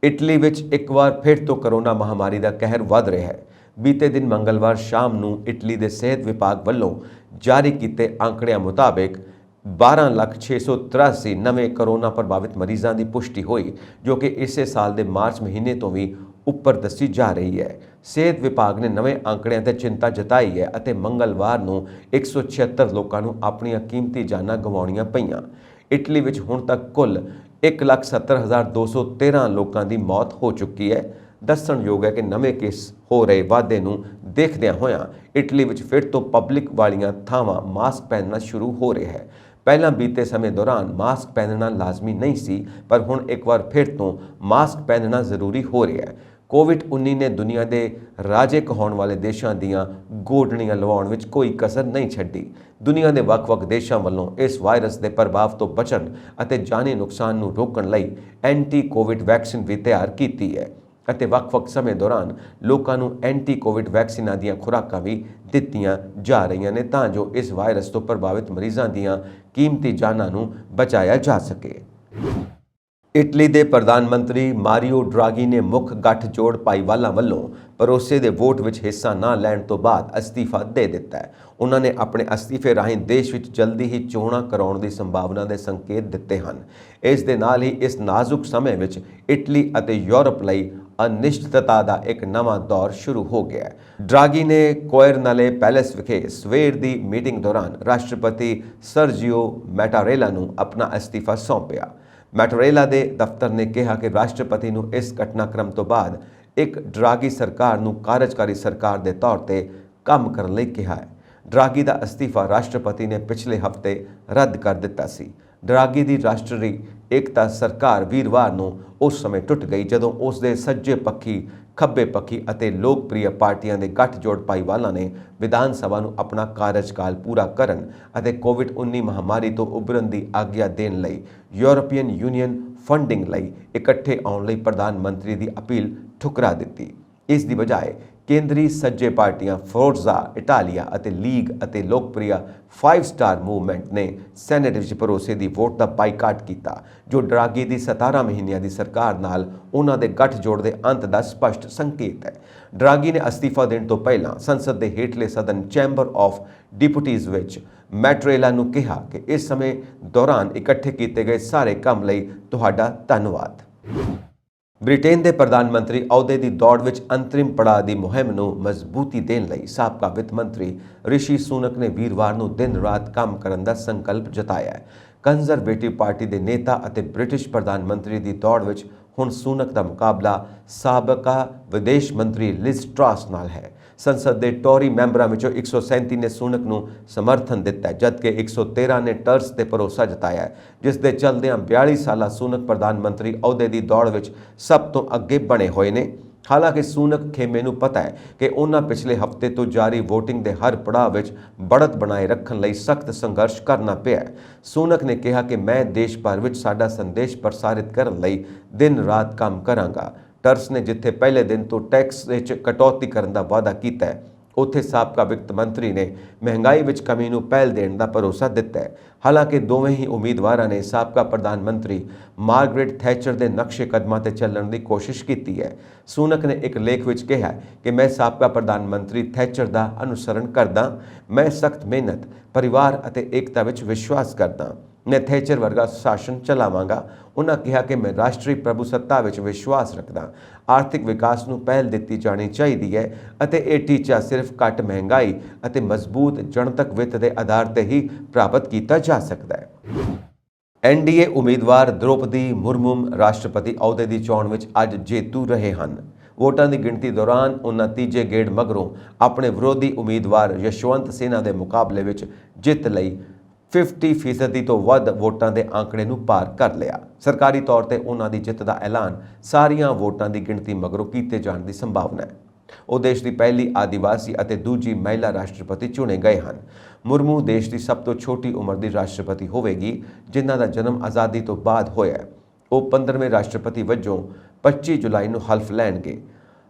ਇਟਲੀ ਵਿੱਚ ਇੱਕ ਵਾਰ ਫਿਰ ਤੋਂ ਕੋਰੋਨਾ ਮਹਾਮਾਰੀ ਦਾ ਕਹਿਰ ਵੱਧ ਰਿਹਾ ਹੈ। ਬੀਤੇ ਦਿਨ ਮੰਗਲਵਾਰ ਸ਼ਾਮ ਨੂੰ ਇਟਲੀ ਦੇ ਸਿਹਤ ਵਿਭਾਗ ਵੱਲੋਂ ਜਾਰੀ ਕੀਤੇ ਅੰਕੜਿਆਂ ਮੁਤਾਬਿਕ 12,683 ਨਵੇਂ ਕੋਰੋਨਾ ਪ੍ਰਭਾਵਿਤ ਮਰੀਜ਼ਾਂ ਦੀ ਪੁਸ਼ਟੀ ਹੋਈ, ਜੋ ਕਿ ਇਸੇ ਸਾਲ ਦੇ ਮਾਰਚ ਮਹੀਨੇ ਤੋਂ ਵੀ ਉੱਪਰ ਦੱਸੀ ਜਾ ਰਹੀ ਹੈ। ਸਿਹਤ ਵਿਭਾਗ ਨੇ ਨਵੇਂ ਅੰਕੜਿਆਂ ਤੇ ਚਿੰਤਾ ਜਤਾਈ ਹੈ ਅਤੇ ਮੰਗਲਵਾਰ ਨੂੰ 176 ਲੋਕਾਂ ਨੂੰ ਆਪਣੀਆਂ ਕੀਮਤੀ ਜਾਨਾਂ ਗਵਾਉਣੀਆਂ ਪਈਆਂ। ਇਟਲੀ ਵਿੱਚ ਹੁਣ ਤੱਕ ਕੁੱਲ 1,70,213 ਲੋਕਾਂ ਦੀ ਮੌਤ ਹੋ ਚੁੱਕੀ ਹੈ। ਦੱਸਣਯੋਗ ਹੈ ਕਿ ਨਵੇਂ ਕੇਸ ਹੋ ਰਹੇ ਵਾਧੇ ਨੂੰ ਦੇਖਦਿਆਂ ਹੋਇਆਂ ਇਟਲੀ ਵਿੱਚ ਫਿਰ ਤੋਂ ਪਬਲਿਕ ਵਾਲੀਆਂ ਥਾਵਾਂ ਮਾਸਕ ਪਹਿਨਣਾ ਸ਼ੁਰੂ ਹੋ ਰਿਹਾ ਹੈ। ਪਹਿਲਾਂ ਬੀਤੇ ਸਮੇਂ ਦੌਰਾਨ ਮਾਸਕ ਪਹਿਨਣਾ ਲਾਜ਼ਮੀ ਨਹੀਂ ਸੀ, ਪਰ ਹੁਣ ਇੱਕ ਵਾਰ ਫਿਰ ਤੋਂ ਮਾਸਕ ਪਹਿਨਣਾ ਜ਼ਰੂਰੀ ਹੋ ਰਿਹਾ ਹੈ। ਕੋਵਿਡ-19 ਨੇ ਦੁਨੀਆ ਦੇ ਰਾਜੇ ਕਹਾਉਣ ਵਾਲੇ ਦੇਸ਼ਾਂ ਦੀਆਂ ਗੋਡਣੀਆਂ ਲਵਾਉਣ ਵਿੱਚ ਕੋਈ ਕਸਰ ਨਹੀਂ ਛੱਡੀ। ਦੁਨੀਆ ਦੇ ਵੱਖ-ਵੱਖ ਦੇਸ਼ਾਂ ਵੱਲੋਂ ਇਸ ਵਾਇਰਸ ਦੇ ਪ੍ਰਭਾਵ ਤੋਂ ਬਚਣ ਅਤੇ ਜਾਨੀ ਨੁਕਸਾਨ ਨੂੰ ਰੋਕਣ ਲਈ ਐਂਟੀ ਕੋਵਿਡ ਵੈਕਸੀਨ ਵੀ ਤਿਆਰ ਕੀਤੀ ਹੈ ਅਤੇ ਵੱਖ-ਵੱਖ ਸਮੇਂ ਦੌਰਾਨ ਲੋਕਾਂ ਨੂੰ ਐਂਟੀ ਕੋਵਿਡ ਵੈਕਸੀਨਾਂ ਦੀਆਂ ਖੁਰਾਕਾਂ ਵੀ ਦਿੱਤੀਆਂ ਜਾ ਰਹੀਆਂ ਨੇ ਤਾਂ ਜੋ ਇਸ ਵਾਇਰਸ ਤੋਂ ਪ੍ਰਭਾਵਿਤ ਮਰੀਜ਼ਾਂ ਦੀਆਂ ਕੀਮਤੀ ਜਾਨਾਂ ਨੂੰ ਬਚਾਇਆ ਜਾ ਸਕੇ। ਇਟਲੀ ਦੇ ਪ੍ਰਧਾਨ ਮੰਤਰੀ ਮਾਰੀਓ ਡਰਾਗੀ ਨੇ ਮੁੱਖ ਗੱਠਜੋੜ ਭਾਈਵਾਲਾਂ ਵੱਲੋਂ ਭਰੋਸੇ ਦੇ ਵੋਟ ਵਿੱਚ ਹਿੱਸਾ ਨਾ ਲੈਣ ਤੋਂ ਬਾਅਦ ਅਸਤੀਫਾ ਦੇ ਦਿੱਤਾ ਹੈ। ਉਹਨਾਂ ਨੇ ਆਪਣੇ ਅਸਤੀਫੇ ਰਾਹੀਂ ਦੇਸ਼ ਵਿੱਚ ਜਲਦੀ ਹੀ ਚੋਣਾਂ ਕਰਾਉਣ ਦੀ ਸੰਭਾਵਨਾ ਦੇ ਸੰਕੇਤ ਦਿੱਤੇ ਹਨ। ਇਸ ਦੇ ਨਾਲ ਹੀ ਇਸ ਨਾਜ਼ੁਕ ਸਮੇਂ ਵਿੱਚ ਇਟਲੀ ਅਤੇ ਯੂਰਪ ਲਈ ਅਨਿਸ਼ਚਿਤਤਾ ਦਾ ਇੱਕ ਨਵਾਂ ਦੌਰ ਸ਼ੁਰੂ ਹੋ ਗਿਆ ਹੈ। ਡਰਾਗੀ ਨੇ ਕੋਇਰਨਾਲੇ ਪੈਲੇਸ ਵਿਖੇ ਸਵੇਰ ਦੀ ਮੀਟਿੰਗ ਦੌਰਾਨ ਰਾਸ਼ਟਰਪਤੀ ਸਰਜੀਓ ਮੈਟਾਰੇਲਾ ਨੂੰ ਆਪਣਾ ਅਸਤੀਫਾ ਸੌਂਪਿਆ। ਮੈਟਾਰੇਲਾ ਦੇ ਦਫ਼ਤਰ ਨੇ ਕਿਹਾ ਕਿ ਰਾਸ਼ਟਰਪਤੀ ਨੂੰ ਇਸ ਘਟਨਾਕ੍ਰਮ ਤੋਂ ਬਾਅਦ ਇੱਕ ਡਰਾਗੀ ਸਰਕਾਰ ਨੂੰ ਕਾਰਜਕਾਰੀ ਸਰਕਾਰ ਦੇ ਤੌਰ ਤੇ ਕੰਮ ਕਰਨ ਲਈ ਕਿਹਾ ਹੈ। ਡਰਾਗੀ ਦਾ ਅਸਤੀਫਾ ਰਾਸ਼ਟਰਪਤੀ ਨੇ ਪਿਛਲੇ ਹਫ਼ਤੇ ਰੱਦ ਕਰ ਦਿੱਤਾ ਸੀ। ਡਰਾਗੀ ਦੀ ਰਾਸ਼ਟਰੀ ਏਕਤਾ ਸਰਕਾਰ ਵੀਰਵਾਰ ਨੂੰ ਉਸ ਸਮੇਂ ਟੁੱਟ ਗਈ ਜਦੋਂ ਉਸ ਦੇ ਸੱਜੇ ਪੱਖੀ, ਖੱਬੇ ਪੱਖੀ ਅਤੇ ਲੋਕਪ੍ਰਿय ਪਾਰਟੀਆਂ ਦੇ ਗੱਠਜੋੜ ਭਾਈਵਾਲਾਂ ਨੇ ਵਿਧਾਨ ਸਭਾ ਨੂੰ ਆਪਣਾ ਕਾਰਜਕਾਲ ਪੂਰਾ ਕਰਨ ਅਤੇ ਕੋਵਿਡ-19 ਮਹਾਮਾਰੀ ਤੋਂ ਉਭਰਨ ਦੀ ਆਗਿਆ ਦੇਣ ਲਈ ਯੂਰਪੀਅਨ ਯੂਨੀਅਨ ਫੰਡਿੰਗ ਲਈ ਇਕੱਠੇ ਆਉਣ ਲਈ ਪ੍ਰਧਾਨ ਮੰਤਰੀ ਦੀ ਅਪੀਲ ਠੁਕਰਾ ਦਿੱਤੀ। ਇਸ ਦੀ ਬਜਾਏ ਕੇਂਦਰੀ ਸੱਜੇ ਪਾਰਟੀਆਂ ਫੋਰਜ਼ਾ ਇਟਾਲੀਆ ਅਤੇ ਲੀਗ ਅਤੇ ਲੋਕਪ੍ਰਿय 5 ਸਟਾਰ ਮੂਵਮੈਂਟ ਨੇ ਸੈਨੇਟ ਵਿੱਚ ਭਰੋਸੇ ਦੀ ਵੋਟ ਦਾ ਬਾਈਕਾਟ ਕੀਤਾ, ਜੋ ਡਰਾਗੀ ਦੀ 17 ਮਹੀਨਿਆਂ ਦੀ ਸਰਕਾਰ ਨਾਲ ਉਹਨਾਂ ਦੇ ਗੱਠਜੋੜ ਦੇ ਅੰਤ ਦਾ ਸਪਸ਼ਟ ਸੰਕੇਤ ਹੈ। ਡਰਾਗੀ ਨੇ ਅਸਤੀਫਾ ਦੇਣ ਤੋਂ ਪਹਿਲਾਂ ਸੰਸਦ ਦੇ ਹੇਠਲੇ ਸਦਨ ਚੈਂਬਰ ਆਫ ਡਿਪੂਟੀਜ਼ ਵਿੱਚ ਮੈਟਰੇਲਾ ਨੂੰ ਕਿਹਾ ਕਿ ਇਸ ਸਮੇਂ ਦੌਰਾਨ ਇਕੱਠੇ ਕੀਤੇ ਗਏ ਸਾਰੇ ਕੰਮ ਲਈ ਤੁਹਾਡਾ ਧੰਨਵਾਦ। ਬ੍ਰਿਟੇਨ ਦੇ ਪ੍ਰਧਾਨ ਮੰਤਰੀ ਅਹੁਦੇ ਦੀ ਦੌੜ ਵਿੱਚ ਅੰਤਰਿਮ ਪੜਾਅ ਦੀ ਮੁਹਿੰਮ ਨੂੰ ਮਜ਼ਬੂਤੀ ਦੇਣ ਲਈ ਸਾਬਕਾ ਵਿੱਤ ਮੰਤਰੀ ਰਿਸ਼ੀ ਸੁਨਕ ਨੇ ਵੀਰਵਾਰ ਨੂੰ ਦਿਨ-ਰਾਤ ਕੰਮ ਕਰਨ ਦਾ ਸੰਕਲਪ ਜਤਾਇਆ ਹੈ। ਕੰਜ਼ਰਵੇਟਿਵ ਪਾਰਟੀ ਦੇ ਨੇਤਾ ਅਤੇ ਬ੍ਰਿਟਿਸ਼ ਪ੍ਰਧਾਨ ਮੰਤਰੀ ਦੀ ਦੌੜ ਵਿੱਚ ਹੁਣ ਸੁਨਕ ਦਾ ਮੁਕਾਬਲਾ ਸਾਬਕਾ ਵਿਦੇਸ਼ ਮੰਤਰੀ ਲਿਜ਼ ਟਰਾਸ ਨਾਲ ਹੈ। ਸੰਸਦ ਦੇ ਟੋਰੀ ਮੈਂਬਰਾਂ ਵਿੱਚੋਂ 137 ਨੇ ਸੁਨਕ ਨੂੰ ਸਮਰਥਨ ਦਿੱਤਾ, ਜਦਕਿ 113 ਨੇ ਟਰਸ ਤੇ ਭਰੋਸਾ ਜਤਾਇਆ ਹੈ, ਜਿਸ ਦੇ ਚਲਦਿਆਂ 42 ਸਾਲਾ ਸੁਨਕ ਪ੍ਰਧਾਨ ਮੰਤਰੀ ਅਹੁਦੇ ਦੀ ਦੌੜ ਵਿੱਚ ਸਭ ਤੋਂ ਅੱਗੇ ਬਣੇ ਹੋਏ ਨੇ। ਹਾਲਾਂਕਿ ਸੁਨਕ ਖੇਮੇ ਨੂੰ ਪਤਾ ਹੈ ਕਿ ਉਹਨਾਂ ਪਿਛਲੇ ਹਫ਼ਤੇ ਤੋਂ ਜਾਰੀ VOTING ਦੇ ਹਰ ਪੜਾਅ ਵਿੱਚ ਬੜਤ ਬਣਾਏ ਰੱਖਣ ਲਈ ਸਖਤ ਸੰਘਰਸ਼ ਕਰਨਾ ਪਿਆ ਹੈ। ਸੁਨਕ ਨੇ ਕਿਹਾ ਕਿ ਮੈਂ ਦੇਸ਼ ਭਰ ਵਿੱਚ ਸਾਡਾ ਸੰਦੇਸ਼ ਪ੍ਰਸਾਰਿਤ ਕਰਨ ਲਈ ਦਿਨ-ਰਾਤ ਕੰਮ ਕਰਾਂਗਾ। ਟਰਸ ਨੇ ਜਿੱਥੇ ਪਹਿਲੇ ਦਿਨ ਤੋਂ ਟੈਕਸ ਵਿੱਚ ਕਟੌਤੀ ਕਰਨ ਦਾ ਵਾਅਦਾ ਕੀਤਾ ਹੈ, ਉੱਥੇ ਸਾਬਕਾ ਵਿੱਤ ਮੰਤਰੀ ਨੇ ਮਹਿੰਗਾਈ ਵਿੱਚ ਕਮੀ ਨੂੰ ਪਹਿਲ ਦੇਣ ਦਾ ਭਰੋਸਾ ਦਿੱਤਾ ਹੈ। ਹਾਲਾਂਕਿ ਦੋਵੇਂ ਹੀ ਉਮੀਦਵਾਰਾਂ ਨੇ ਸਾਬਕਾ ਪ੍ਰਧਾਨ ਮੰਤਰੀ ਮਾਰਗਰੇਟ ਥੈਚਰ ਦੇ ਨਕਸ਼ੇ ਕਦਮਾਂ ਤੇ ਚੱਲਣ ਦੀ ਕੋਸ਼ਿਸ਼ ਕੀਤੀ ਹੈ। ਸੁਨਕ ਨੇ ਇੱਕ ਲੇਖ ਵਿੱਚ ਕਿਹਾ ਕਿ ਮੈਂ ਸਾਬਕਾ ਪ੍ਰਧਾਨ ਮੰਤਰੀ ਥੈਚਰ ਦਾ ਅਨੁਸਰਣ ਕਰਦਾ, ਮੈਂ ਸਖਤ ਮਿਹਨਤ, ਪਰਿਵਾਰ ਅਤੇ ਏਕਤਾ ਵਿੱਚ ਵਿਸ਼ਵਾਸ ਕਰਦਾ, ਮੈਂ ਥੈਚਰ ਵਰਗਾ ਸ਼ਾਸਨ ਚਲਾਵਾਂਗਾ। ਉਹਨਾਂ ਕਿਹਾ ਕਿ ਮੈਂ ਰਾਸ਼ਟਰੀ ਪ੍ਰਭੂਸੱਤਾ ਵਿੱਚ ਵਿਸ਼ਵਾਸ ਰੱਖਦਾ, ਆਰਥਿਕ ਵਿਕਾਸ ਨੂੰ ਪਹਿਲ ਦਿੱਤੀ ਜਾਣੀ ਚਾਹੀਦੀ ਹੈ ਅਤੇ ਇਹ ਟੀਚਾ ਸਿਰਫ ਘੱਟ ਮਹਿੰਗਾਈ ਅਤੇ ਮਜ਼ਬੂਤ ਜਨਤਕ ਵਿੱਤ ਦੇ ਆਧਾਰ ਤੇ ਹੀ ਪ੍ਰਾਪਤ ਕੀਤਾ ਜਾ ਸਕਦਾ ਹੈ। NDA ਉਮੀਦਵਾਰ ਦ੍ਰੋਪਦੀ ਮੁਰਮੂ ਰਾਸ਼ਟਰਪਤੀ ਅਹੁਦੇ ਦੀ ਚੋਣ ਵਿੱਚ ਅੱਜ ਜੇਤੂ ਰਹੇ ਹਨ। ਵੋਟਾਂ ਦੀ ਗਿਣਤੀ ਦੌਰਾਨ ਉਹਨਾਂ ਤੀਜੇ ਗੇੜ ਮਗਰੋਂ ਆਪਣੇ ਵਿਰੋਧੀ ਉਮੀਦਵਾਰ ਯਸ਼ਵੰਤ ਸਿਨਹਾ ਦੇ ਮੁਕਾਬਲੇ ਵਿੱਚ ਜਿੱਤ ਲਈ 50% ਤੋਂ ਵੱਧ ਵੋਟਾਂ ਦੇ ਆંકੜੇ ਨੂੰ ਪਾਰ ਕਰ ਲਿਆ। ਸਰਕਾਰੀ ਤੌਰ ਤੇ ਉਹਨਾਂ ਦੀ ਜਿੱਤ ਦਾ ਐਲਾਨ ਸਾਰੀਆਂ ਵੋਟਾਂ ਦੀ ਗਿਣਤੀ ਮਗਰੋਂ ਕੀਤੇ ਜਾਣ ਦੀ ਸੰਭਾਵਨਾ ਹੈ। ਉਹ ਦੇਸ਼ ਦੀ ਪਹਿਲੀ ਆਦੀਵਾਸੀ ਅਤੇ ਦੂਜੀ ਮਹਿਲਾ ਰਾਸ਼ਟਰਪਤੀ ਚੁਣੇ ਗਏ ਹਨ। ਮੁਰਮੂ ਦੇਸ਼ ਦੀ ਸਭ ਤੋਂ ਛੋਟੀ ਉਮਰ ਦੀ ਰਾਸ਼ਟਰਪਤੀ ਹੋਵੇਗੀ, ਜਿਨ੍ਹਾਂ ਦਾ ਜਨਮ ਆਜ਼ਾਦੀ ਤੋਂ ਬਾਅਦ ਹੋਇਆ। ਉਹ 15ਵੇਂ ਰਾਸ਼ਟਰਪਤੀ ਵਜੋਂ 25 ਜੁਲਾਈ ਨੂੰ ਹਲਫ ਲੈਣਗੇ।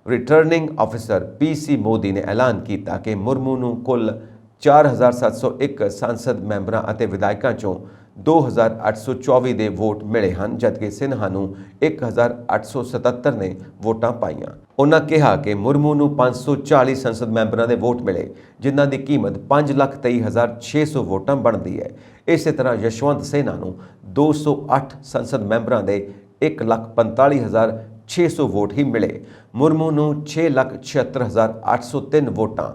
ਰਿਟਰਨਿੰਗ ਅਫਸਰ PC ਮੋਦੀ ਨੇ ਐਲਾਨ ਕੀਤਾ ਕਿ ਮੁਰਮੂ ਨੂੰ ਕੁੱਲ 4701 ਸੰਸਦ ਮੈਂਬਰਾਂ ਅਤੇ ਵਿਧਾਇਕਾਂ ਚੋਂ 2824 ਦੇ ਵੋਟ ਮਿਲੇ ਹਨ, ਜਦਕਿ ਸਿਨਹਾ ਨੂੰ 1877 ਨੇ ਵੋਟਾਂ ਪਾਈਆਂ। ਉਹਨਾਂ ਕਿਹਾ ਕਿ ਮੁਰਮੂ ਨੂੰ 540 ਸੰਸਦ ਮੈਂਬਰਾਂ ਦੇ ਵੋਟ ਮਿਲੇ, ਜਿਨ੍ਹਾਂ ਦੀ ਕੀਮਤ 5,23,600 ਵੋਟਾਂ ਬਣਦੀ ਹੈ। ਇਸੇ ਤਰ੍ਹਾਂ ਯਸ਼ਵੰਤ ਸਿਨਹਾ ਨੂੰ 208 ਸੰਸਦ ਮੈਂਬਰਾਂ ਦੇ 1,45,600 ਵੋਟ ਹੀ ਮਿਲੇ। ਮੁਰਮੂ ਨੂੰ 6,76,803 ਵੋਟਾਂ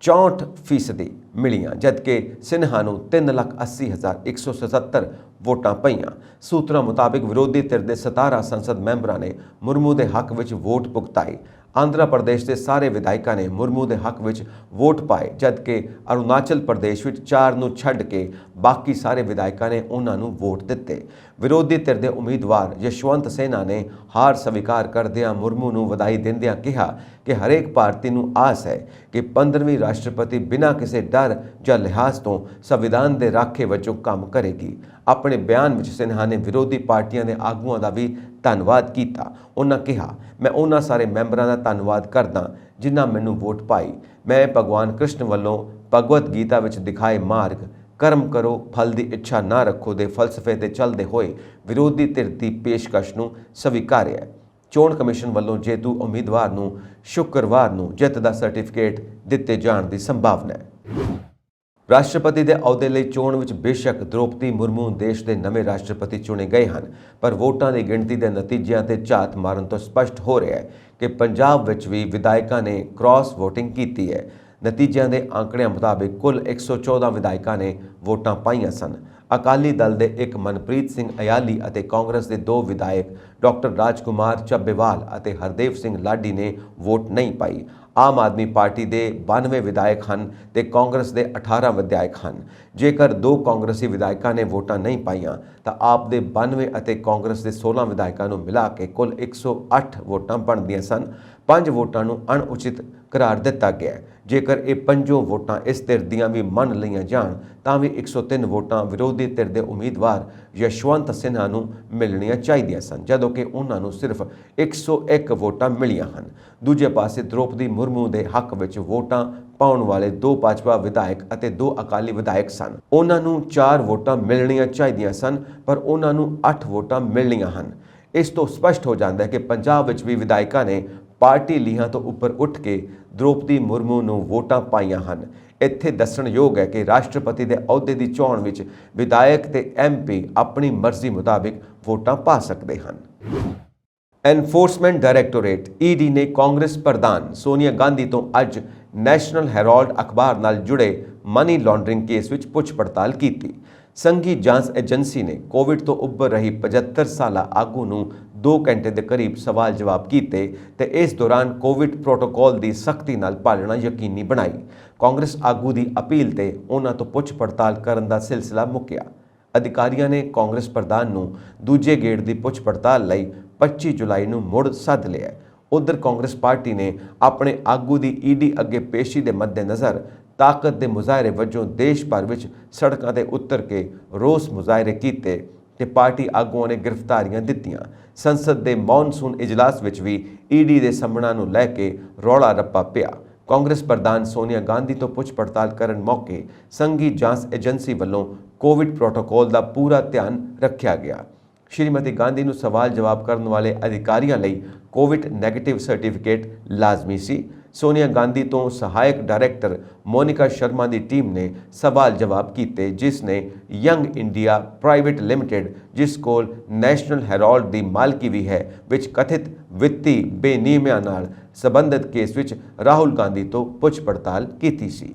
64% ਮਿਲੀਆਂ, ਜਦਕਿ ਸਿਨਹਾ ਨੂੰ 3,80,177 ਵੋਟਾਂ ਪਈਆਂ। ਸੂਤਰਾਂ ਮੁਤਾਬਿਕ ਵਿਰੋਧੀ ਧਿਰ ਦੇ 17 ਸੰਸਦ ਮੈਂਬਰਾਂ ਨੇ ਮੁਰਮੂ ਦੇ ਹੱਕ ਵਿੱਚ ਵੋਟ ਭੁਗਤਾਈ। ਆਂਧਰਾ ਪ੍ਰਦੇਸ਼ ਦੇ ਸਾਰੇ ਵਿਧਾਇਕਾਂ ਨੇ ਮੁਰਮੂ ਦੇ ਹੱਕ ਵਿੱਚ ਵੋਟ ਪਾਏ, ਜਦਕਿ ਅਰੁਣਾਚਲ ਪ੍ਰਦੇਸ਼ ਵਿੱਚ 4 ਨੂੰ ਛੱਡ ਕੇ ਬਾਕੀ ਸਾਰੇ ਵਿਧਾਇਕਾਂ ਨੇ ਉਹਨਾਂ ਨੂੰ ਵੋਟ ਦਿੱਤੇ। ਵਿਰੋਧੀ ਧਿਰ ਦੇ ਉਮੀਦਵਾਰ ਯਸ਼ਵੰਤ ਸਿਨਹਾ ਨੇ ਹਾਰ ਸਵੀਕਾਰ ਕਰਦਿਆਂ ਮੁਰਮੂ ਨੂੰ ਵਧਾਈ ਦਿੰਦਿਆਂ ਕਿਹਾ ਕਿ ਹਰੇਕ ਭਾਰਤੀ ਨੂੰ ਆਸ ਹੈ ਕਿ 15ਵੀਂ ਰਾਸ਼ਟਰਪਤੀ ਬਿਨਾਂ ਕਿਸੇ ਡਰ ਜਾਂ ਲਿਹਾਜ਼ ਤੋਂ ਸੰਵਿਧਾਨ ਦੇ ਰਾਖੇ ਵਜੋਂ ਕੰਮ ਕਰੇਗੀ। ਆਪਣੇ ਬਿਆਨ ਵਿੱਚ ਸਿਨਹਾ ਨੇ ਵਿਰੋਧੀ ਪਾਰਟੀਆਂ ਦੇ ਆਗੂਆਂ ਦਾ ਵੀ ਧੰਨਵਾਦ ਕੀਤਾ। ਉਹਨਾਂ ਕਿਹਾ, ਮੈਂ ਉਹਨਾਂ ਸਾਰੇ ਮੈਂਬਰਾਂ ਦਾ ਧੰਨਵਾਦ ਕਰਦਾ ਜਿਨ੍ਹਾਂ ਮੈਨੂੰ ਵੋਟ ਪਾਈ। ਮੈਂ ਭਗਵਾਨ ਕ੍ਰਿਸ਼ਨ ਵੱਲੋਂ ਭਗਵਦ ਗੀਤਾ ਵਿੱਚ ਦਿਖਾਏ ਮਾਰਗ ਕਰਮ ਕਰੋ ਫਲ ਦੀ ਇੱਛਾ ਨਾ ਰੱਖੋ ਦੇ ਫਲਸਫੇ ਤੇ ਚੱਲਦੇ ਹੋਏ ਵਿਰੋਧੀ ਧਿਰ ਦੀ ਪੇਸ਼ਕਸ਼ ਨੂੰ ਸਵੀਕਾਰਿਆ। ਚੋਣ ਕਮਿਸ਼ਨ ਵੱਲੋਂ ਜੇਤੂ ਉਮੀਦਵਾਰ ਨੂੰ ਸ਼ੁੱਕਰਵਾਰ ਨੂੰ ਜਿੱਤ ਦਾ ਸਰਟੀਫਿਕੇਟ ਦਿੱਤੇ ਜਾਣ ਦੀ ਸੰਭਾਵਨਾ ਹੈ। ਰਾਸ਼ਟਰਪਤੀ ਦੇ ਅਹੁਦੇ ਲਈ ਚੋਣ ਵਿੱਚ ਬੇਸ਼ੱਕ ਦ੍ਰੋਪਦੀ ਮੁਰਮੂ ਦੇਸ਼ ਦੇ ਨਵੇਂ ਰਾਸ਼ਟਰਪਤੀ ਚੁਣੇ ਗਏ ਹਨ, ਪਰ ਵੋਟਾਂ ਦੀ ਗਿਣਤੀ ਦੇ ਨਤੀਜਿਆਂ ਤੇ ਝਾਤ ਮਾਰਨ ਤੋਂ ਸਪਸ਼ਟ ਹੋ ਰਿਹਾ ਹੈ ਕਿ ਪੰਜਾਬ ਵਿੱਚ ਵੀ ਵਿਧਾਇਕਾਂ ਨੇ ਕ੍ਰਾਸ ਵੋਟਿੰਗ ਕੀਤੀ ਹੈ। ਨਤੀਜਿਆਂ ਦੇ ਆંકੜਿਆਂ ਮੁਤਾਬਿਕ ਕੁੱਲ 114 ਵਿਧਾਇਕਾਂ ਨੇ ਵੋਟਾਂ ਪਾਈਆਂ ਸਨ। ਅਕਾਲੀ ਦਲ ਦੇ ਇੱਕ ਮਨਪ੍ਰੀਤ ਸਿੰਘ ਅਯਾਲੀ ਅਤੇ ਕਾਂਗਰਸ ਦੇ 2 ਵਿਧਾਇਕ ਡਾਕਟਰ ਰਾਜਕੁਮਾਰ ਚੱਬੇਵਾਲ ਅਤੇ ਹਰਦੇਵ ਸਿੰਘ ਲਾਡੀ ਨੇ ਵੋਟ ਨਹੀਂ ਪਾਈ। ਆਮ ਆਦਮੀ ਪਾਰਟੀ ਦੇ 92 ਵਿਧਾਇਕ ਹਨ ਤੇ ਕਾਂਗਰਸ ਦੇ 18 ਵਿਧਾਇਕ ਹਨ। ਜੇਕਰ ਦੋ ਕਾਂਗਰਸੀ ਵਿਧਾਇਕਾਂ ਨੇ ਵੋਟਾਂ ਨਹੀਂ ਪਾਈਆਂ ਤਾਂ ਆਪ ਦੇ 92 ਅਤੇ ਕਾਂਗਰਸ ਦੇ 16 ਵਿਧਾਇਕਾਂ ਨੂੰ ਮਿਲਾ ਕੇ ਕੁੱਲ 108 ਵੋਟਾਂ ਬਣਦੀਆਂ ਸਨ। 5 ਵੋਟਾਂ ਨੂੰ ਅਣਉਚਿਤ करार दिता गया है। जेकर ये पंजों वोटां इस धिर दियां भी मन लईआं जाण तां भी 103 वोटां विरोधी धिर दे उम्मीदवार यशवंत सिन्हा नूं मिलणियां चाहीदियां सन, जदों कि उन्हां नूं सिर्फ 101 वोटां मिलियां हन। दूजे पासे द्रौपदी मुर्मू दे हक विच वोटां पाउण वाले 2 भाजपा विधायक अते 2 अकाली विधायक सन। उन्हां नूं 4 वोटां मिलणियां चाहीदियां सन, पर उन्हां नूं 8 वोटां मिलणियां हन। इस तो स्पष्ट हो जाता है कि पंजाब विच भी विधायकां ने पार्टी लीहां तो उपर उठ के द्रौपदी मुर्मू नूं वोटां पाईआं हन। इत्थे दस्सणयोग है कि राष्ट्रपति दे अहुदे दी चोण विच विधायक ते MP अपनी मर्जी मुताबिक वोटां पा सकदे हन। एनफोर्समेंट डायरैक्टोरेट ED ने कांग्रेस प्रधान सोनिया गांधी तो अज नैशनल हैरोल्ड अखबार नाल जुड़े मनी लॉन्ड्रिंग केस विच पुछ पड़ताल की। संघी जांच एजेंसी ने कोविड तो उभर रही 75 साला आगू नूं 2 घंटे के करीब सवाल जवाब किए ते इस दौरान कोविड प्रोटोकॉल की सख्ती नाल पालना यकीनी बनाई। कांग्रेस आगू की अपील ते उन्हां तो पुछ पड़ताल करन दा सिलसिला मुक्या। अधिकारियों ने कांग्रेस प्रधान नूं दूजे गेड़ की पुछ पड़ताल लई 25 जुलाई नूं मुड़ सद लिया। उधर कांग्रेस पार्टी ने अपने आगू की ED अगे पेशी के मद्देनज़र ताकत के मुजाहरे वजों देश भर में सड़कों पर उतर के रोस मुजाहरे किए ते पार्टी आगुओं ने गिरफ्तारियां दित्तियां। संसद के मॉनसून इजलास विच भी ED के समणा नूं लैके रौला रप्पा पिया। कांग्रेस प्रधान सोनिया गांधी तो पुछ पड़ताल करन मौके संघी जांच एजेंसी वालों कोविड प्रोटोकॉल का पूरा ध्यान रखा गया। श्रीमती गांधी नूं सवाल जवाब करने वाले अधिकारियों लई कोविड नैगेटिव सर्टिफिकेट लाजमी सी। सोनिया गांधी तो सहायक डायरैक्टर मोनिका शर्मा की टीम ने सवाल जवाब किए, जिसने यंग इंडिया प्राइवेट लिमिटेड जिस को नैशनल हैरोल्ड की मालकी भी है विच कथित वित्ती बेनियमियां नाल संबंधित केस विच राहुल गांधी तो पुछ पड़ताल की सी।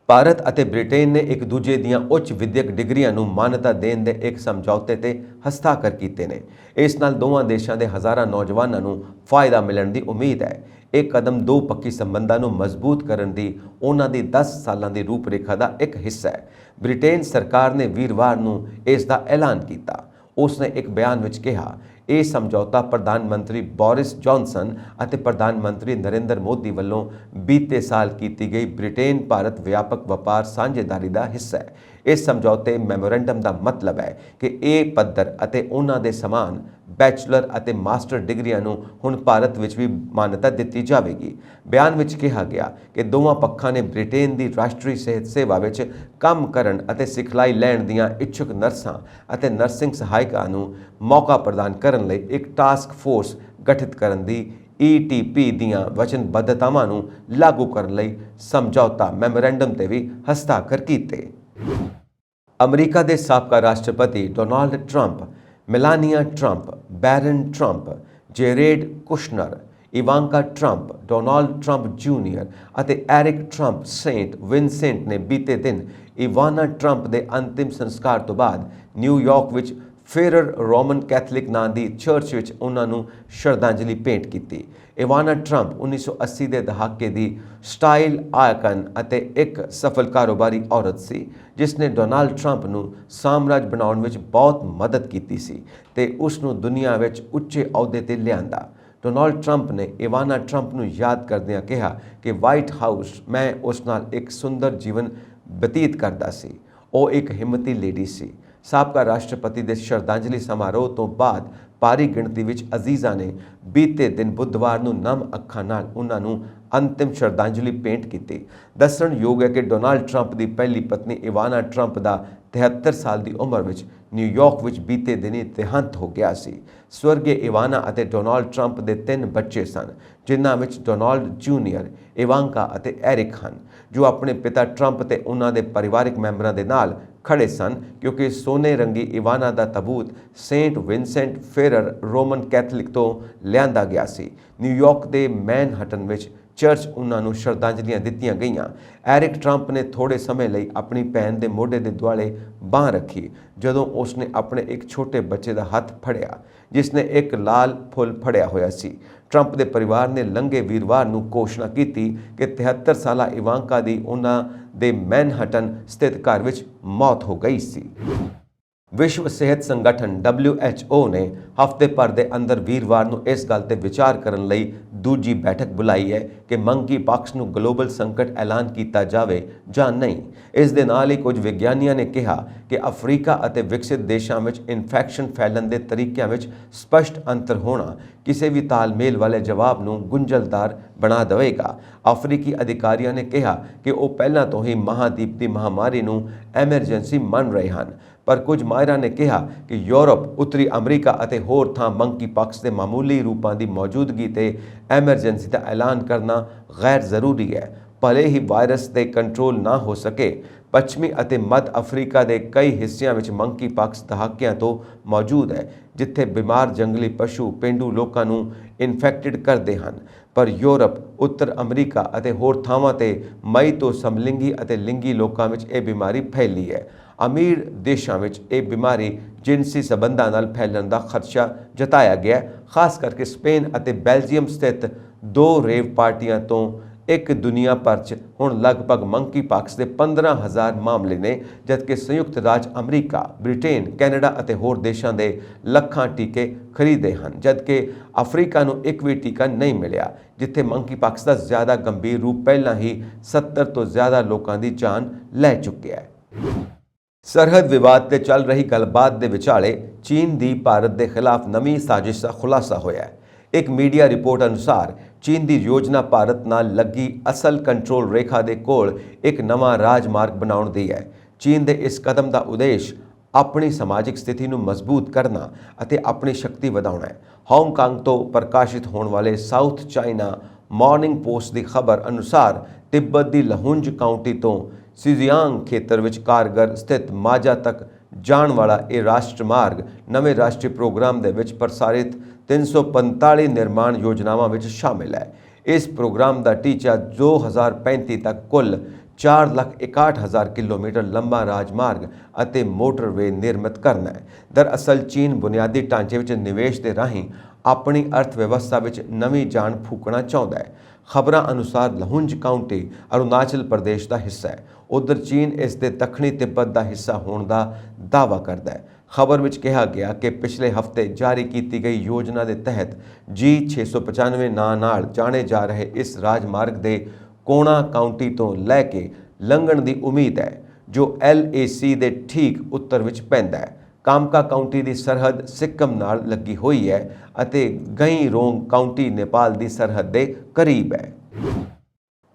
भारत ਅਤੇ ब्रिटेन ने एक दूजे ਦੀਆਂ ਉੱਚ ਵਿਦਿਅਕ ਡਿਗਰੀਆਂ ਨੂੰ ਮਾਨਤਾ ਦੇਣ ਦੇ ਇੱਕ ਸਮਝੌਤੇ ਤੇ ਹਸਤਾਖਰ ਕੀਤੇ ਨੇ। ਇਸ ਨਾਲ ਦੋਵਾਂ ਦੇਸ਼ਾਂ ਦੇ ਹਜ਼ਾਰਾਂ ਨੌਜਵਾਨਾਂ ਨੂੰ ਫਾਇਦਾ ਮਿਲਣ ਦੀ ਉਮੀਦ ਹੈ। ਇਹ ਕਦਮ ਦੋ ਪੱਕੀ ਸੰਬੰਧਾਂ ਨੂੰ ਮਜ਼ਬੂਤ ਕਰਨ ਦੀ ਉਹਨਾਂ ਦੀ 10 ਸਾਲਾਂ ਦੀ ਰੂਪਰੇਖਾ ਦਾ ਇੱਕ ਹਿੱਸਾ ਹੈ। ਬ੍ਰਿਟੇਨ ਸਰਕਾਰ ਨੇ ਵੀਰਵਾਰ ਨੂੰ ਇਸ ਦਾ ਐਲਾਨ ਕੀਤਾ। उसने एक बयान विच कहा, यह समझौता प्रधानमंत्री बोरिस जॉनसन और प्रधानमंत्री नरेंद्र मोदी वालों बीते साल की गई ब्रिटेन भारत व्यापक व्यापार साझेदारी का हिस्सा है। इस समझौते मैमोरेंडम का मतलब है कि यह पद्धर और उन्होंने समान बैचलर और मास्टर डिग्रियां नूं हुण भारत विच भी मान्यता दी जाएगी। बयान विच कहा गया कि दोवां पक्षां ने ब्रिटेन की राष्ट्रीय सेहत सेवा विच काम करन अते सिखलाई लैण दीआं इच्छुक नर्सां अते नर्सिंग सहायिकां नूं मौका प्रदान करन लई एक टास्क फोर्स गठित करन दी ETP दीआं वचनबद्धतावां नूं लागू करन लई समझौता मैमोरेंडम ते भी हस्ताक्षर कीते। अमरीका के साबका राष्ट्रपति Donald Trump, Melania Trump, Barron Trump, Jared Kushner, Ivanka Trump, Donald Trump junior और एरिक ट्रंप सेंट विंसेंट ने बीते दिन इवाना ट्रंप के अंतिम संस्कार तो बाद न्यूयॉर्क विच फेरर रोमन कैथलिक नां दी चर्च विच उन्हां नूं श्रद्धांजलि भेंट की। इवाना ट्रंप 1980 के दहाके की स्टाइल आइकन अते एक सफल कारोबारी औरत सी, जिसने डोनाल्ड ट्रंप नूं साम्राज बनाउण विच बहुत मदद की सी ते उस नूं दुनिया विच उच्चे अहुदे ते लिआंदा। डोनाल्ड ट्रंप ने इवाना ट्रंप नूं याद करदिआं कहा कि व्हाइट हाउस मैं उस नाल एक सुंदर जीवन बतीत करदा सी। ਉਹ एक हिम्मती लेडी सी। साबका राष्ट्रपति के श्रद्धांजलि समारोह तो बाद भारी गिणती विच अजीज़ा ने बीते दिन बुधवार नूं नम अखां नाल उन्हां नूं अंतिम श्रद्धांजलि भेंट की। दस्सणयोग है कि डोनाल्ड ट्रंप की पहली पत्नी इवाना ट्रंप का 73 साल की उम्र विच न्यूयॉर्क विच बीते दिन देहांत हो गया सी। स्वर्गीय इवाना और डोनाल्ड ट्रंप के 3 बच्चे सन, जिन्हां विच डोनाल्ड जूनियर, इवांका और एरिक हन, जो अपने पिता ट्रंप ते उन्हां दे परिवारिक मैंबरां दे नाल खड़े सन, क्योंकि सोने रंगी इवाना का तबूत Saint Vincent Ferrer Roman Catholic तो लिआंदा गया सी। न्यूयॉर्क के मैनहटन विच ਚਰਚ ਉਹਨਾਂ ਨੂੰ ਸ਼ਰਧਾਂਜਲੀਆਂ ਦਿੱਤੀਆਂ ਗਈਆਂ। ਐਰਿਕ ਟਰੰਪ ਨੇ ਥੋੜੇ ਸਮੇਂ ਲਈ ਆਪਣੀ ਭੈਣ ਦੇ ਮੋਢੇ ਦੇ ਦੁਆਲੇ ਬਾਂਹ ਰੱਖੀ ਜਦੋਂ ਉਸਨੇ ਆਪਣੇ ਇੱਕ ਛੋਟੇ ਬੱਚੇ ਦਾ ਹੱਥ ਫੜਿਆ ਜਿਸ ਨੇ ਇੱਕ ਲਾਲ ਫੁੱਲ ਫੜਿਆ ਹੋਇਆ ਸੀ। ਟਰੰਪ ਦੇ ਪਰਿਵਾਰ ਨੇ ਲੰਘੇ ਵੀਰਵਾਰ ਨੂੰ ਘੋਸ਼ਣਾ ਕੀਤੀ ਕਿ 73 ਸਾਲਾ ਇਵਾਂਕਾ ਦੀ ਉਹਨਾਂ ਦੇ ਮੈਨਹਟਨ ਸਥਿਤ ਘਰ ਵਿੱਚ ਮੌਤ ਹੋ ਗਈ ਸੀ। ਵਿਸ਼ਵ ਸਿਹਤ ਸੰਗਠਨ WHO ਨੇ ਹਫ਼ਤੇ ਭਰ ਦੇ ਅੰਦਰ ਵੀਰਵਾਰ ਨੂੰ ਇਸ ਗੱਲ ਤੇ ਵਿਚਾਰ ਕਰਨ ਲਈ ਦੂਜੀ ਬੈਠਕ ਬੁਲਾਈ ਹੈ ਕਿ ਮੰਕੀ-ਪੌਕਸ ਨੂੰ ਗਲੋਬਲ ਸੰਕਟ ਐਲਾਨ ਕੀਤਾ ਜਾਵੇ ਜਾਂ ਨਹੀਂ। ਇਸ ਦੇ ਨਾਲ ਹੀ ਕੁਝ ਵਿਗਿਆਨੀਆਂ ਨੇ ਕਿਹਾ ਕਿ ਅਫਰੀਕਾ ਅਤੇ ਵਿਕਸਿਤ ਦੇਸ਼ਾਂ ਵਿੱਚ ਇਨਫੈਕਸ਼ਨ ਫੈਲਣ ਦੇ ਤਰੀਕਿਆਂ ਵਿੱਚ ਸਪਸ਼ਟ ਅੰਤਰ ਹੋਣਾ ਕਿਸੇ ਵੀ ਤਾਲਮੇਲ ਵਾਲੇ ਜਵਾਬ ਨੂੰ ਗੁੰਝਲਦਾਰ ਬਣਾ ਦੇਵੇਗਾ। ਅਫਰੀਕੀ ਅਧਿਕਾਰੀਆਂ ਨੇ ਕਿਹਾ ਕਿ ਉਹ ਪਹਿਲਾਂ ਤੋਂ ਹੀ ਮਹਾਦੀਪ ਦੀ ਮਹਾਮਾਰੀ ਨੂੰ ਐਮਰਜੈਂਸੀ ਮੰਨ ਰਹੇ ਹਨ, ਪਰ ਕੁਝ ਮਾਹਿਰਾਂ ਨੇ ਕਿਹਾ ਕਿ ਯੂਰਪ, ਉੱਤਰੀ ਅਮਰੀਕਾ ਅਤੇ ਹੋਰ ਥਾਂ ਮੰਕੀ-ਪੌਕਸ ਦੇ ਮਾਮੂਲੀ ਰੂਪਾਂ ਦੀ ਮੌਜੂਦਗੀ ਤੇ ਐਮਰਜੈਂਸੀ ਦਾ ਐਲਾਨ ਕਰਨਾ ਗੈਰ ਜ਼ਰੂਰੀ ਹੈ। ਭਲੇ ਹੀ ਵਾਇਰਸ ਤੇ ਕੰਟਰੋਲ ਨਾ ਹੋ ਸਕੇ, ਪੱਛਮੀ ਅਤੇ ਮੱਧ ਅਫਰੀਕਾ ਦੇ ਕਈ ਹਿੱਸਿਆਂ ਵਿੱਚ ਮੰਕੀ-ਪੌਕਸ ਦਹਾਕਿਆਂ ਤੋਂ ਮੌਜੂਦ ਹੈ, ਜਿੱਥੇ ਬਿਮਾਰ ਜੰਗਲੀ ਪਸ਼ੂ ਪੇਂਡੂ ਲੋਕਾਂ ਨੂੰ ਇਨਫੈਕਟਡ ਕਰਦੇ ਹਨ। ਪਰ ਯੂਰਪ, ਉੱਤਰ ਅਮਰੀਕਾ ਅਤੇ ਹੋਰ ਥਾਵਾਂ ਤੇ ਮਈ ਤੋਂ ਸਮਲਿੰਗੀ ਅਤੇ ਲਿੰਗੀ ਲੋਕਾਂ ਵਿੱਚ ਇਹ ਬਿਮਾਰੀ ਫੈਲੀ ਹੈ। ਅਮੀਰ ਦੇਸ਼ਾਂ ਵਿੱਚ ਇਹ ਬਿਮਾਰੀ ਜਿਨਸੀ ਸਬੰਧਾਂ ਨਾਲ ਫੈਲਣ ਦਾ ਖਦਸ਼ਾ ਜਤਾਇਆ ਗਿਆ, ਖਾਸ ਕਰਕੇ ਸਪੇਨ ਅਤੇ ਬੈਲਜੀਅਮ ਸਥਿਤ 2 ਰੇਵ ਪਾਰਟੀਆਂ ਤੋਂ ਇੱਕ ਦੁਨੀਆ ਭਰ 'ਚ ਹੁਣ ਲਗਭਗ ਮੰਕੀ-ਪੌਕਸ ਦੇ 15,000 ਮਾਮਲੇ ਨੇ, ਜਦਕਿ ਸੰਯੁਕਤ ਰਾਜ ਅਮਰੀਕਾ, ਬ੍ਰਿਟੇਨ, ਕੈਨੇਡਾ ਅਤੇ ਹੋਰ ਦੇਸ਼ਾਂ ਦੇ ਲੱਖਾਂ ਟੀਕੇ ਖਰੀਦੇ ਹਨ, ਜਦਕਿ ਅਫਰੀਕਾ ਨੂੰ ਇੱਕ ਵੀ ਟੀਕਾ ਨਹੀਂ ਮਿਲਿਆ, ਜਿੱਥੇ ਮੰਕੀ-ਪੌਕਸ ਦਾ ਜ਼ਿਆਦਾ ਗੰਭੀਰ ਰੂਪ ਪਹਿਲਾਂ ਹੀ 70 ਤੋਂ ਜ਼ਿਆਦਾ ਲੋਕਾਂ ਦੀ ਜਾਨ ਲੈ ਚੁੱਕਿਆ ਹੈ। ਸਰਹੱਦ ਵਿਵਾਦ ਤੇ ਚੱਲ ਰਹੀ ਗੱਲਬਾਤ ਦੇ ਵਿਚਾਲੇ ਚੀਨ ਦੀ ਭਾਰਤ ਦੇ ਖਿਲਾਫ ਨਵੀਂ ਸਾਜ਼ਿਸ਼ ਦਾ ਖੁਲਾਸਾ ਹੋਇਆ ਹੈ। ਇੱਕ ਮੀਡੀਆ ਰਿਪੋਰਟ ਅਨੁਸਾਰ ਚੀਨ ਦੀ ਯੋਜਨਾ ਭਾਰਤ ਨਾਲ ਲੱਗੀ ਅਸਲ ਕੰਟਰੋਲ ਰੇਖਾ ਦੇ ਕੋਲ ਇੱਕ ਨਵਾਂ ਰਾਜਮਾਰਗ ਬਣਾਉਣ ਦੀ ਹੈ। ਚੀਨ ਦੇ ਇਸ ਕਦਮ ਦਾ ਉਦੇਸ਼ ਆਪਣੀ ਸਮਾਜਿਕ ਸਥਿਤੀ ਨੂੰ ਮਜ਼ਬੂਤ ਕਰਨਾ ਅਤੇ ਆਪਣੀ ਸ਼ਕਤੀ ਵਧਾਉਣਾ ਹੈ। ਹਾਂਗਕਾਂਗ ਤੋਂ ਪ੍ਰਕਾਸ਼ਿਤ ਹੋਣ ਵਾਲੇ ਸਾਊਥ ਚਾਈਨਾ ਮਾਰਨਿੰਗ ਪੋਸਟ ਦੀ ਖਬਰ ਅਨੁਸਾਰ ਤਿੱਬਤ ਦੀ ਲਹੁੰਜ ਕਾਉਂਟੀ ਤੋਂ ਸਿਜ਼ਿਆਂਗ ਖੇਤਰ ਵਿੱਚ ਕਾਰਗਰ ਸਥਿਤ ਮਾਝਾ ਤੱਕ ਜਾਣ ਵਾਲਾ ਇਹ ਰਾਸ਼ਟਰ ਮਾਰਗ ਨਵੇਂ ਰਾਸ਼ਟਰੀ ਪ੍ਰੋਗਰਾਮ ਦੇ ਵਿੱਚ ਪ੍ਰਸਾਰਿਤ 345 ਨਿਰਮਾਣ ਯੋਜਨਾਵਾਂ ਵਿੱਚ ਸ਼ਾਮਿਲ ਹੈ। ਇਸ ਪ੍ਰੋਗਰਾਮ ਦਾ ਟੀਚਾ 2035 ਤੱਕ ਕੁੱਲ 4,61,000 ਕਿਲੋਮੀਟਰ ਲੰਬਾ ਰਾਜਮਾਰਗ ਅਤੇ ਮੋਟਰਵੇ ਨਿਰਮਿਤ ਕਰਨਾ ਹੈ। ਦਰਅਸਲ ਚੀਨ ਬੁਨਿਆਦੀ ਢਾਂਚੇ ਵਿੱਚ ਨਿਵੇਸ਼ ਦੇ ਰਾਹੀਂ ਆਪਣੀ ਅਰਥ ਵਿਵਸਥਾ ਵਿੱਚ ਨਵੀਂ ਜਾਨ ਫੂਕਣਾ ਚਾਹੁੰਦਾ ਹੈ। ਖਬਰਾਂ ਅਨੁਸਾਰ ਲਹੁੰਜ ਕਾਉਂਟੀ ਅਰੁਣਾਚਲ ਪ੍ਰਦੇਸ਼ ਦਾ ਹਿੱਸਾ ਹੈ। ਉਧਰ ਚੀਨ ਇਸ ਦੇ ਦੱਖਣੀ ਤਿੱਬਤ ਦਾ ਹਿੱਸਾ ਹੋਣ ਦਾ ਦਾਅਵਾ ਕਰਦਾ ਹੈ। ਖਬਰ ਵਿੱਚ ਕਿਹਾ ਗਿਆ ਕਿ ਪਿਛਲੇ ਹਫ਼ਤੇ ਜਾਰੀ ਕੀਤੀ ਗਈ ਯੋਜਨਾ ਦੇ ਤਹਿਤ G695 ਨਾਂ ਨਾਲ ਜਾਣੇ ਜਾ ਰਹੇ ਇਸ ਰਾਜਮਾਰਗ ਦੇ ਕੋਣਾ ਕਾਉਂਟੀ ਤੋਂ ਲੈ ਕੇ ਲੰਘਣ ਦੀ ਉਮੀਦ ਹੈ, ਜੋ LAC ਦੇ ਠੀਕ ਉੱਤਰ ਵਿੱਚ ਪੈਂਦਾ ਹੈ। ਕਾਮਕਾ ਕਾਉਂਟੀ ਦੀ ਸਰਹੱਦ ਸਿੱਕਮ ਨਾਲ ਲੱਗੀ ਹੋਈ ਹੈ ਅਤੇ ਗਈ ਰੋਂਗ ਕਾਉਂਟੀ ਨੇਪਾਲ ਦੀ ਸਰਹੱਦ ਦੇ ਕਰੀਬ ਹੈ।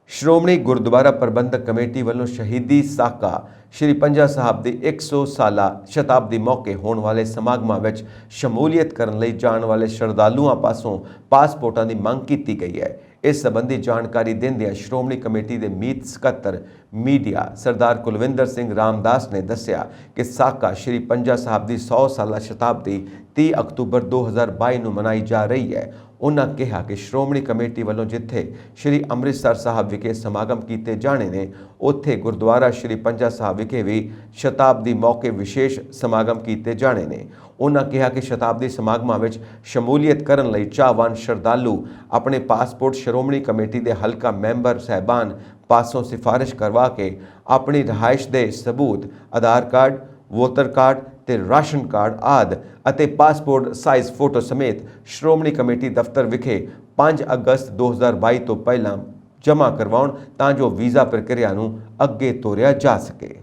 ਸ਼੍ਰੋਮਣੀ ਗੁਰਦੁਆਰਾ ਪ੍ਰਬੰਧਕ ਕਮੇਟੀ ਵੱਲੋਂ ਸ਼ਹੀਦੀ ਸਾਕਾ ਸ਼੍ਰੀ ਪੰਜਾ ਸਾਹਿਬ ਦੀ 100 ਸਾਲਾ ਸ਼ਤਾਬਦੀ ਮੌਕੇ ਹੋਣ ਵਾਲੇ ਸਮਾਗਮਾਂ ਵਿੱਚ ਸ਼ਮੂਲੀਅਤ ਕਰਨ ਲਈ ਜਾਣ ਵਾਲੇ ਸ਼ਰਧਾਲੂਆਂ ਪਾਸੋਂ ਪਾਸਪੋਰਟਾਂ ਦੀ ਮੰਗ ਕੀਤੀ ਗਈ ਹੈ। ਇਸ ਸੰਬੰਧੀ ਜਾਣਕਾਰੀ ਦਿੰਦਿਆਂ ਸ਼੍ਰੋਮਣੀ ਕਮੇਟੀ ਦੇ ਮੀਤ ਸਕੱਤਰ ਮੀਡੀਆ ਸਰਦਾਰ ਕੁਲਵਿੰਦਰ ਸਿੰਘ ਰਾਮਦਾਸ ਨੇ ਦੱਸਿਆ ਕਿ ਸਾਕਾ ਸ਼੍ਰੀ ਪੰਜਾ ਸਾਹਿਬ ਦੀ 100 ਸਾਲਾ ਸ਼ਤਾਬਦੀ 30 ਅਕਤੂਬਰ 2022 ਨੂੰ ਮਨਾਈ ਜਾ ਰਹੀ ਹੈ। ਉਹਨਾਂ ਕਿਹਾ ਕਿ ਸ਼੍ਰੋਮਣੀ ਕਮੇਟੀ ਵੱਲੋਂ ਜਿੱਥੇ ਸ਼੍ਰੀ ਅੰਮ੍ਰਿਤਸਰ ਸਾਹਿਬ ਵਿਖੇ ਸਮਾਗਮ ਕੀਤੇ ਜਾਣੇ ਨੇ, ਉੱਥੇ ਗੁਰਦੁਆਰਾ ਸ਼੍ਰੀ ਪੰਜਾ ਸਾਹਿਬ ਵਿਖੇ ਵੀ ਸ਼ਤਾਬਦੀ ਮੌਕੇ ਵਿਸ਼ੇਸ਼ ਸਮਾਗਮ ਕੀਤੇ ਜਾਣੇ ਨੇ। ਉਹਨਾਂ ਕਿਹਾ ਕਿ ਸ਼ਤਾਬਦੀ ਸਮਾਗਮਾਂ ਵਿੱਚ ਸ਼ਮੂਲੀਅਤ ਕਰਨ ਲਈ ਚਾਹਵਾਨ ਸ਼ਰਧਾਲੂ ਆਪਣੇ ਪਾਸਪੋਰਟ ਸ਼੍ਰੋਮਣੀ ਕਮੇਟੀ ਦੇ ਹਲਕਾ ਮੈਂਬਰ ਸਹਿਬਾਨ ਪਾਸੋਂ ਸਿਫਾਰਿਸ਼ ਕਰਵਾ ਕੇ ਆਪਣੀ ਰਿਹਾਇਸ਼ ਦੇ ਸਬੂਤ, ਆਧਾਰ ਕਾਰਡ, ਵੋਟਰ ਕਾਰਡ ਤੇ ਰਾਸ਼ਨ ਕਾਰਡ ਆਦਿ ਅਤੇ ਪਾਸਪੋਰਟ ਸਾਈਜ਼ ਫੋਟੋ ਸਮੇਤ ਸ਼੍ਰੋਮਣੀ ਕਮੇਟੀ ਦਫ਼ਤਰ ਵਿਖੇ 5 ਅਗਸਤ 2022 ਤੋਂ ਪਹਿਲਾਂ ਜਮ੍ਹਾਂ ਕਰਵਾਉਣ ਤਾਂ ਜੋ ਵੀਜ਼ਾ ਪ੍ਰਕਿਰਿਆ ਨੂੰ ਅੱਗੇ ਤੋਰਿਆ ਜਾ ਸਕੇ।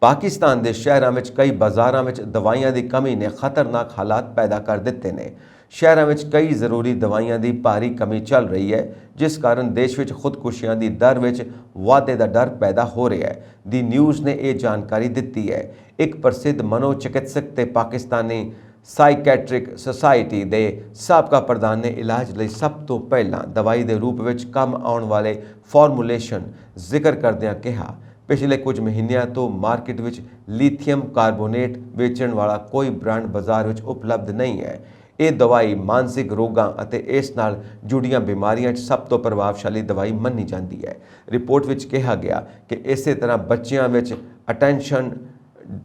ਪਾਕਿਸਤਾਨ ਦੇ ਸ਼ਹਿਰਾਂ ਵਿੱਚ ਕਈ ਬਾਜ਼ਾਰਾਂ ਵਿੱਚ ਦਵਾਈਆਂ ਦੀ ਕਮੀ ਨੇ ਖਤਰਨਾਕ ਹਾਲਾਤ ਪੈਦਾ ਕਰ ਦਿੱਤੇ ਨੇ। ਸ਼ਹਿਰਾਂ ਵਿੱਚ ਕਈ ਜ਼ਰੂਰੀ ਦਵਾਈਆਂ ਦੀ ਭਾਰੀ ਕਮੀ ਚੱਲ ਰਹੀ ਹੈ, ਜਿਸ ਕਾਰਨ ਦੇਸ਼ ਵਿੱਚ ਖੁਦਕੁਸ਼ੀਆਂ ਦੀ ਦਰ ਵਿੱਚ ਵਾਧੇ ਦਾ ਡਰ ਪੈਦਾ ਹੋ ਰਿਹਾ ਹੈ। ਦੀ ਨਿਊਜ਼ ਨੇ ਇਹ ਜਾਣਕਾਰੀ ਦਿੱਤੀ ਹੈ। ਇੱਕ ਪ੍ਰਸਿੱਧ ਮਨੋਚਿਕਿਤਸਕ ਤੇ ਪਾਕਿਸਤਾਨੀ ਸਾਈਕੈਟ੍ਰਿਕ ਸੁਸਾਇਟੀ ਦੇ ਸਾਬਕਾ ਪ੍ਰਧਾਨ ਨੇ ਇਲਾਜ ਲਈ ਸਭ ਤੋਂ ਪਹਿਲਾਂ ਦਵਾਈ ਦੇ ਰੂਪ ਵਿੱਚ ਕੰਮ ਆਉਣ ਵਾਲੇ ਫਾਰਮੂਲੇਸ਼ਨ ਜ਼ਿਕਰ ਕਰਦਿਆਂ ਕਿਹਾ, ਪਿਛਲੇ ਕੁਝ ਮਹੀਨਿਆਂ ਤੋਂ ਮਾਰਕੀਟ ਵਿੱਚ ਲੀਥੀਅਮ ਕਾਰਬੋਨੇਟ ਵੇਚਣ ਵਾਲਾ ਕੋਈ ਬ੍ਰਾਂਡ ਬਾਜ਼ਾਰ ਵਿੱਚ ਉਪਲਬਧ ਨਹੀਂ ਹੈ। ਇਹ ਦਵਾਈ ਮਾਨਸਿਕ ਰੋਗਾਂ ਅਤੇ ਇਸ ਨਾਲ ਜੁੜੀਆਂ ਬਿਮਾਰੀਆਂ 'ਚ ਸਭ ਤੋਂ ਪ੍ਰਭਾਵਸ਼ਾਲੀ ਦਵਾਈ ਮੰਨੀ ਜਾਂਦੀ ਹੈ। ਰਿਪੋਰਟ ਵਿੱਚ ਕਿਹਾ ਗਿਆ ਕਿ ਇਸੇ ਤਰ੍ਹਾਂ ਬੱਚਿਆਂ ਵਿੱਚ attention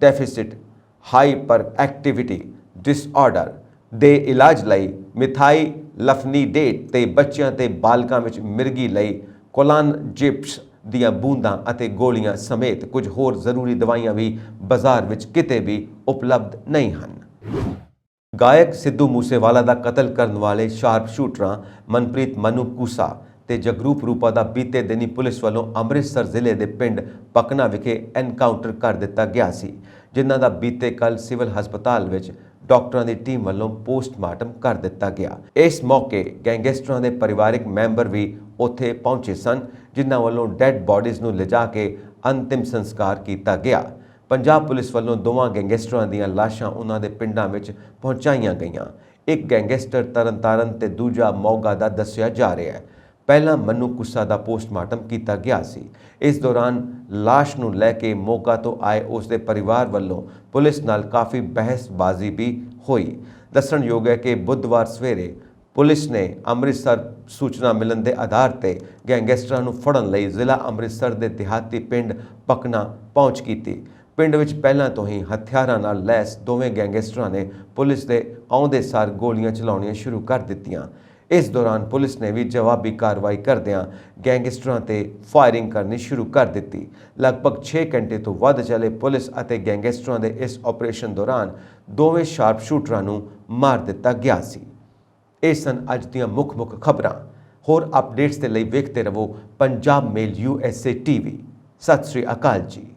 deficit hyper activity disorder ਦੇ ਇਲਾਜ ਲਈ ਮਿਥਾਈਲਫਨੀਡੇਟ ਤੇ ਬੱਚਿਆਂ ਤੇ ਬਾਲਕਾਂ ਵਿੱਚ ਮਿਰਗੀ ਲਈ ਕੋਲਾਨਜਿਪਸ ਦੀਆਂ ਬੂੰਦਾਂ ਅਤੇ ਗੋਲੀਆਂ ਸਮੇਤ ਕੁਝ ਹੋਰ ਜ਼ਰੂਰੀ ਦਵਾਈਆਂ ਵੀ ਬਾਜ਼ਾਰ ਵਿੱਚ ਕਿਤੇ ਵੀ ਉਪਲਬਧ ਨਹੀਂ ਹਨ। ਗਾਇਕ ਸਿੱਧੂ ਮੂਸੇਵਾਲਾ ਦਾ ਕਤਲ ਕਰਨ ਵਾਲੇ ਸ਼ਾਰਪ ਸ਼ੂਟਰਾਂ ਮਨਪ੍ਰੀਤ ਮਨੂ ਕੂਸਾ ਤੇ ਜਗਰੂਪ ਰੂਪਾ ਦਾ ਬੀਤੇ ਦਿਨੀ ਪੁਲਿਸ ਵੱਲੋਂ ਅੰਮ੍ਰਿਤਸਰ ਜ਼ਿਲ੍ਹੇ ਦੇ ਪਿੰਡ ਪਕਨਾ ਵਿਖੇ ਐਨਕਾਊਂਟਰ ਕਰ ਦਿੱਤਾ ਗਿਆ ਸੀ, ਜਿਨ੍ਹਾਂ ਦਾ ਬੀਤੇ ਕੱਲ ਸਿਵਲ ਹਸਪਤਾਲ ਵਿੱਚ ਡਾਕਟਰਾਂ ਦੀ ਟੀਮ ਵੱਲੋਂ ਪੋਸਟਮਾਰਟਮ ਕਰ ਦਿੱਤਾ ਗਿਆ। ਇਸ ਮੌਕੇ ਗੈਂਗਸਟਰਾਂ ਦੇ ਪਰਿਵਾਰਕ ਮੈਂਬਰ ਵੀ ਉੱਥੇ ਪਹੁੰਚੇ ਸਨ, ਜਿਨ੍ਹਾਂ ਵੱਲੋਂ ਡੈੱਡ ਬਾਡੀਜ਼ ਨੂੰ ਲਿਜਾ ਕੇ ਅੰਤਿਮ ਸੰਸਕਾਰ ਕੀਤਾ ਗਿਆ। ਪੰਜਾਬ ਪੁਲਿਸ ਵੱਲੋਂ ਦੋਵਾਂ ਗੈਂਗਸਟਰਾਂ ਦੀਆਂ ਲਾਸ਼ਾਂ ਉਹਨਾਂ ਦੇ ਪਿੰਡਾਂ ਵਿੱਚ ਪਹੁੰਚਾਈਆਂ ਗਈਆਂ। ਇੱਕ ਗੈਂਗਸਟਰ ਤਰਨਤਾਰਨ ਤੇ ਦੂਜਾ ਮੋਗਾ ਦਾ ਦੱਸਿਆ ਜਾ ਰਿਹਾ ਹੈ। ਪਹਿਲਾਂ ਮਨੂ ਕੁੱਸਾ ਦਾ ਪੋਸਟਮਾਰਟਮ ਕੀਤਾ ਗਿਆ ਸੀ। ਇਸ ਦੌਰਾਨ ਲਾਸ਼ ਨੂੰ ਲੈ ਕੇ ਮੋਗਾ ਤੋਂ ਆਏ ਉਸ ਦੇ ਪਰਿਵਾਰ ਵੱਲੋਂ ਪੁਲਿਸ ਨਾਲ ਕਾਫੀ ਬਹਿਸਬਾਜ਼ੀ ਵੀ ਹੋਈ। ਦੱਸਣਯੋਗ ਹੈ ਕਿ ਬੁੱਧਵਾਰ ਸਵੇਰੇ ਪੁਲਿਸ ਨੇ ਅੰਮ੍ਰਿਤਸਰ ਸੂਚਨਾ ਮਿਲਣ ਦੇ ਆਧਾਰ ਤੇ ਗੈਂਗਸਟਰਾਂ ਨੂੰ ਫੜਨ ਲਈ ਜ਼ਿਲ੍ਹਾ ਅੰਮ੍ਰਿਤਸਰ ਦੇ ਦਿਹਾਤੀ ਪਿੰਡ ਪਕਨਾ ਪਹੁੰਚ ਕੀਤੀ। ਪਿੰਡ ਵਿੱਚ ਪਹਿਲਾਂ ਤੋਂ ਹੀ ਹਥਿਆਰਾਂ ਨਾਲ ਲੈਸ ਦੋਵੇਂ ਗੈਂਗਸਟਰਾਂ ਨੇ ਪੁਲਿਸ ਦੇ ਆਉਂਦੇ ਸਾਰ ਗੋਲੀਆਂ ਚਲਾਉਣੀਆਂ ਸ਼ੁਰੂ ਕਰ ਦਿੱਤੀਆਂ। ਇਸ ਦੌਰਾਨ ਪੁਲਿਸ ਨੇ ਵੀ ਜਵਾਬੀ ਕਾਰਵਾਈ ਕਰਦਿਆਂ ਗੈਂਗਸਟਰਾਂ ਤੇ ਫਾਇਰਿੰਗ ਕਰਨੀ ਸ਼ੁਰੂ ਕਰ ਦਿੱਤੀ। ਲਗਭਗ 6 ਘੰਟੇ ਤੋਂ ਵੱਧ ਚੱਲੇ ਪੁਲਿਸ ਅਤੇ ਗੈਂਗਸਟਰਾਂ ਦੇ ਇਸ ਆਪਰੇਸ਼ਨ ਦੌਰਾਨ ਦੋਵੇਂ ਸ਼ਾਰਪ ਸ਼ੂਟਰਾਂ ਨੂੰ ਮਾਰ ਦਿੱਤਾ ਗਿਆ ਸੀ। ਇਹ ਸਨ ਅੱਜ ਦੀਆਂ ਮੁੱਖ ਖਬਰਾਂ। ਹੋਰ ਅਪਡੇਟਸ ਦੇ ਲਈ ਵੇਖਦੇ ਰਹੋ ਪੰਜਾਬ ਮੇਲ USA TV। ਸਤਿ ਸ੍ਰੀ ਅਕਾਲ ਜੀ।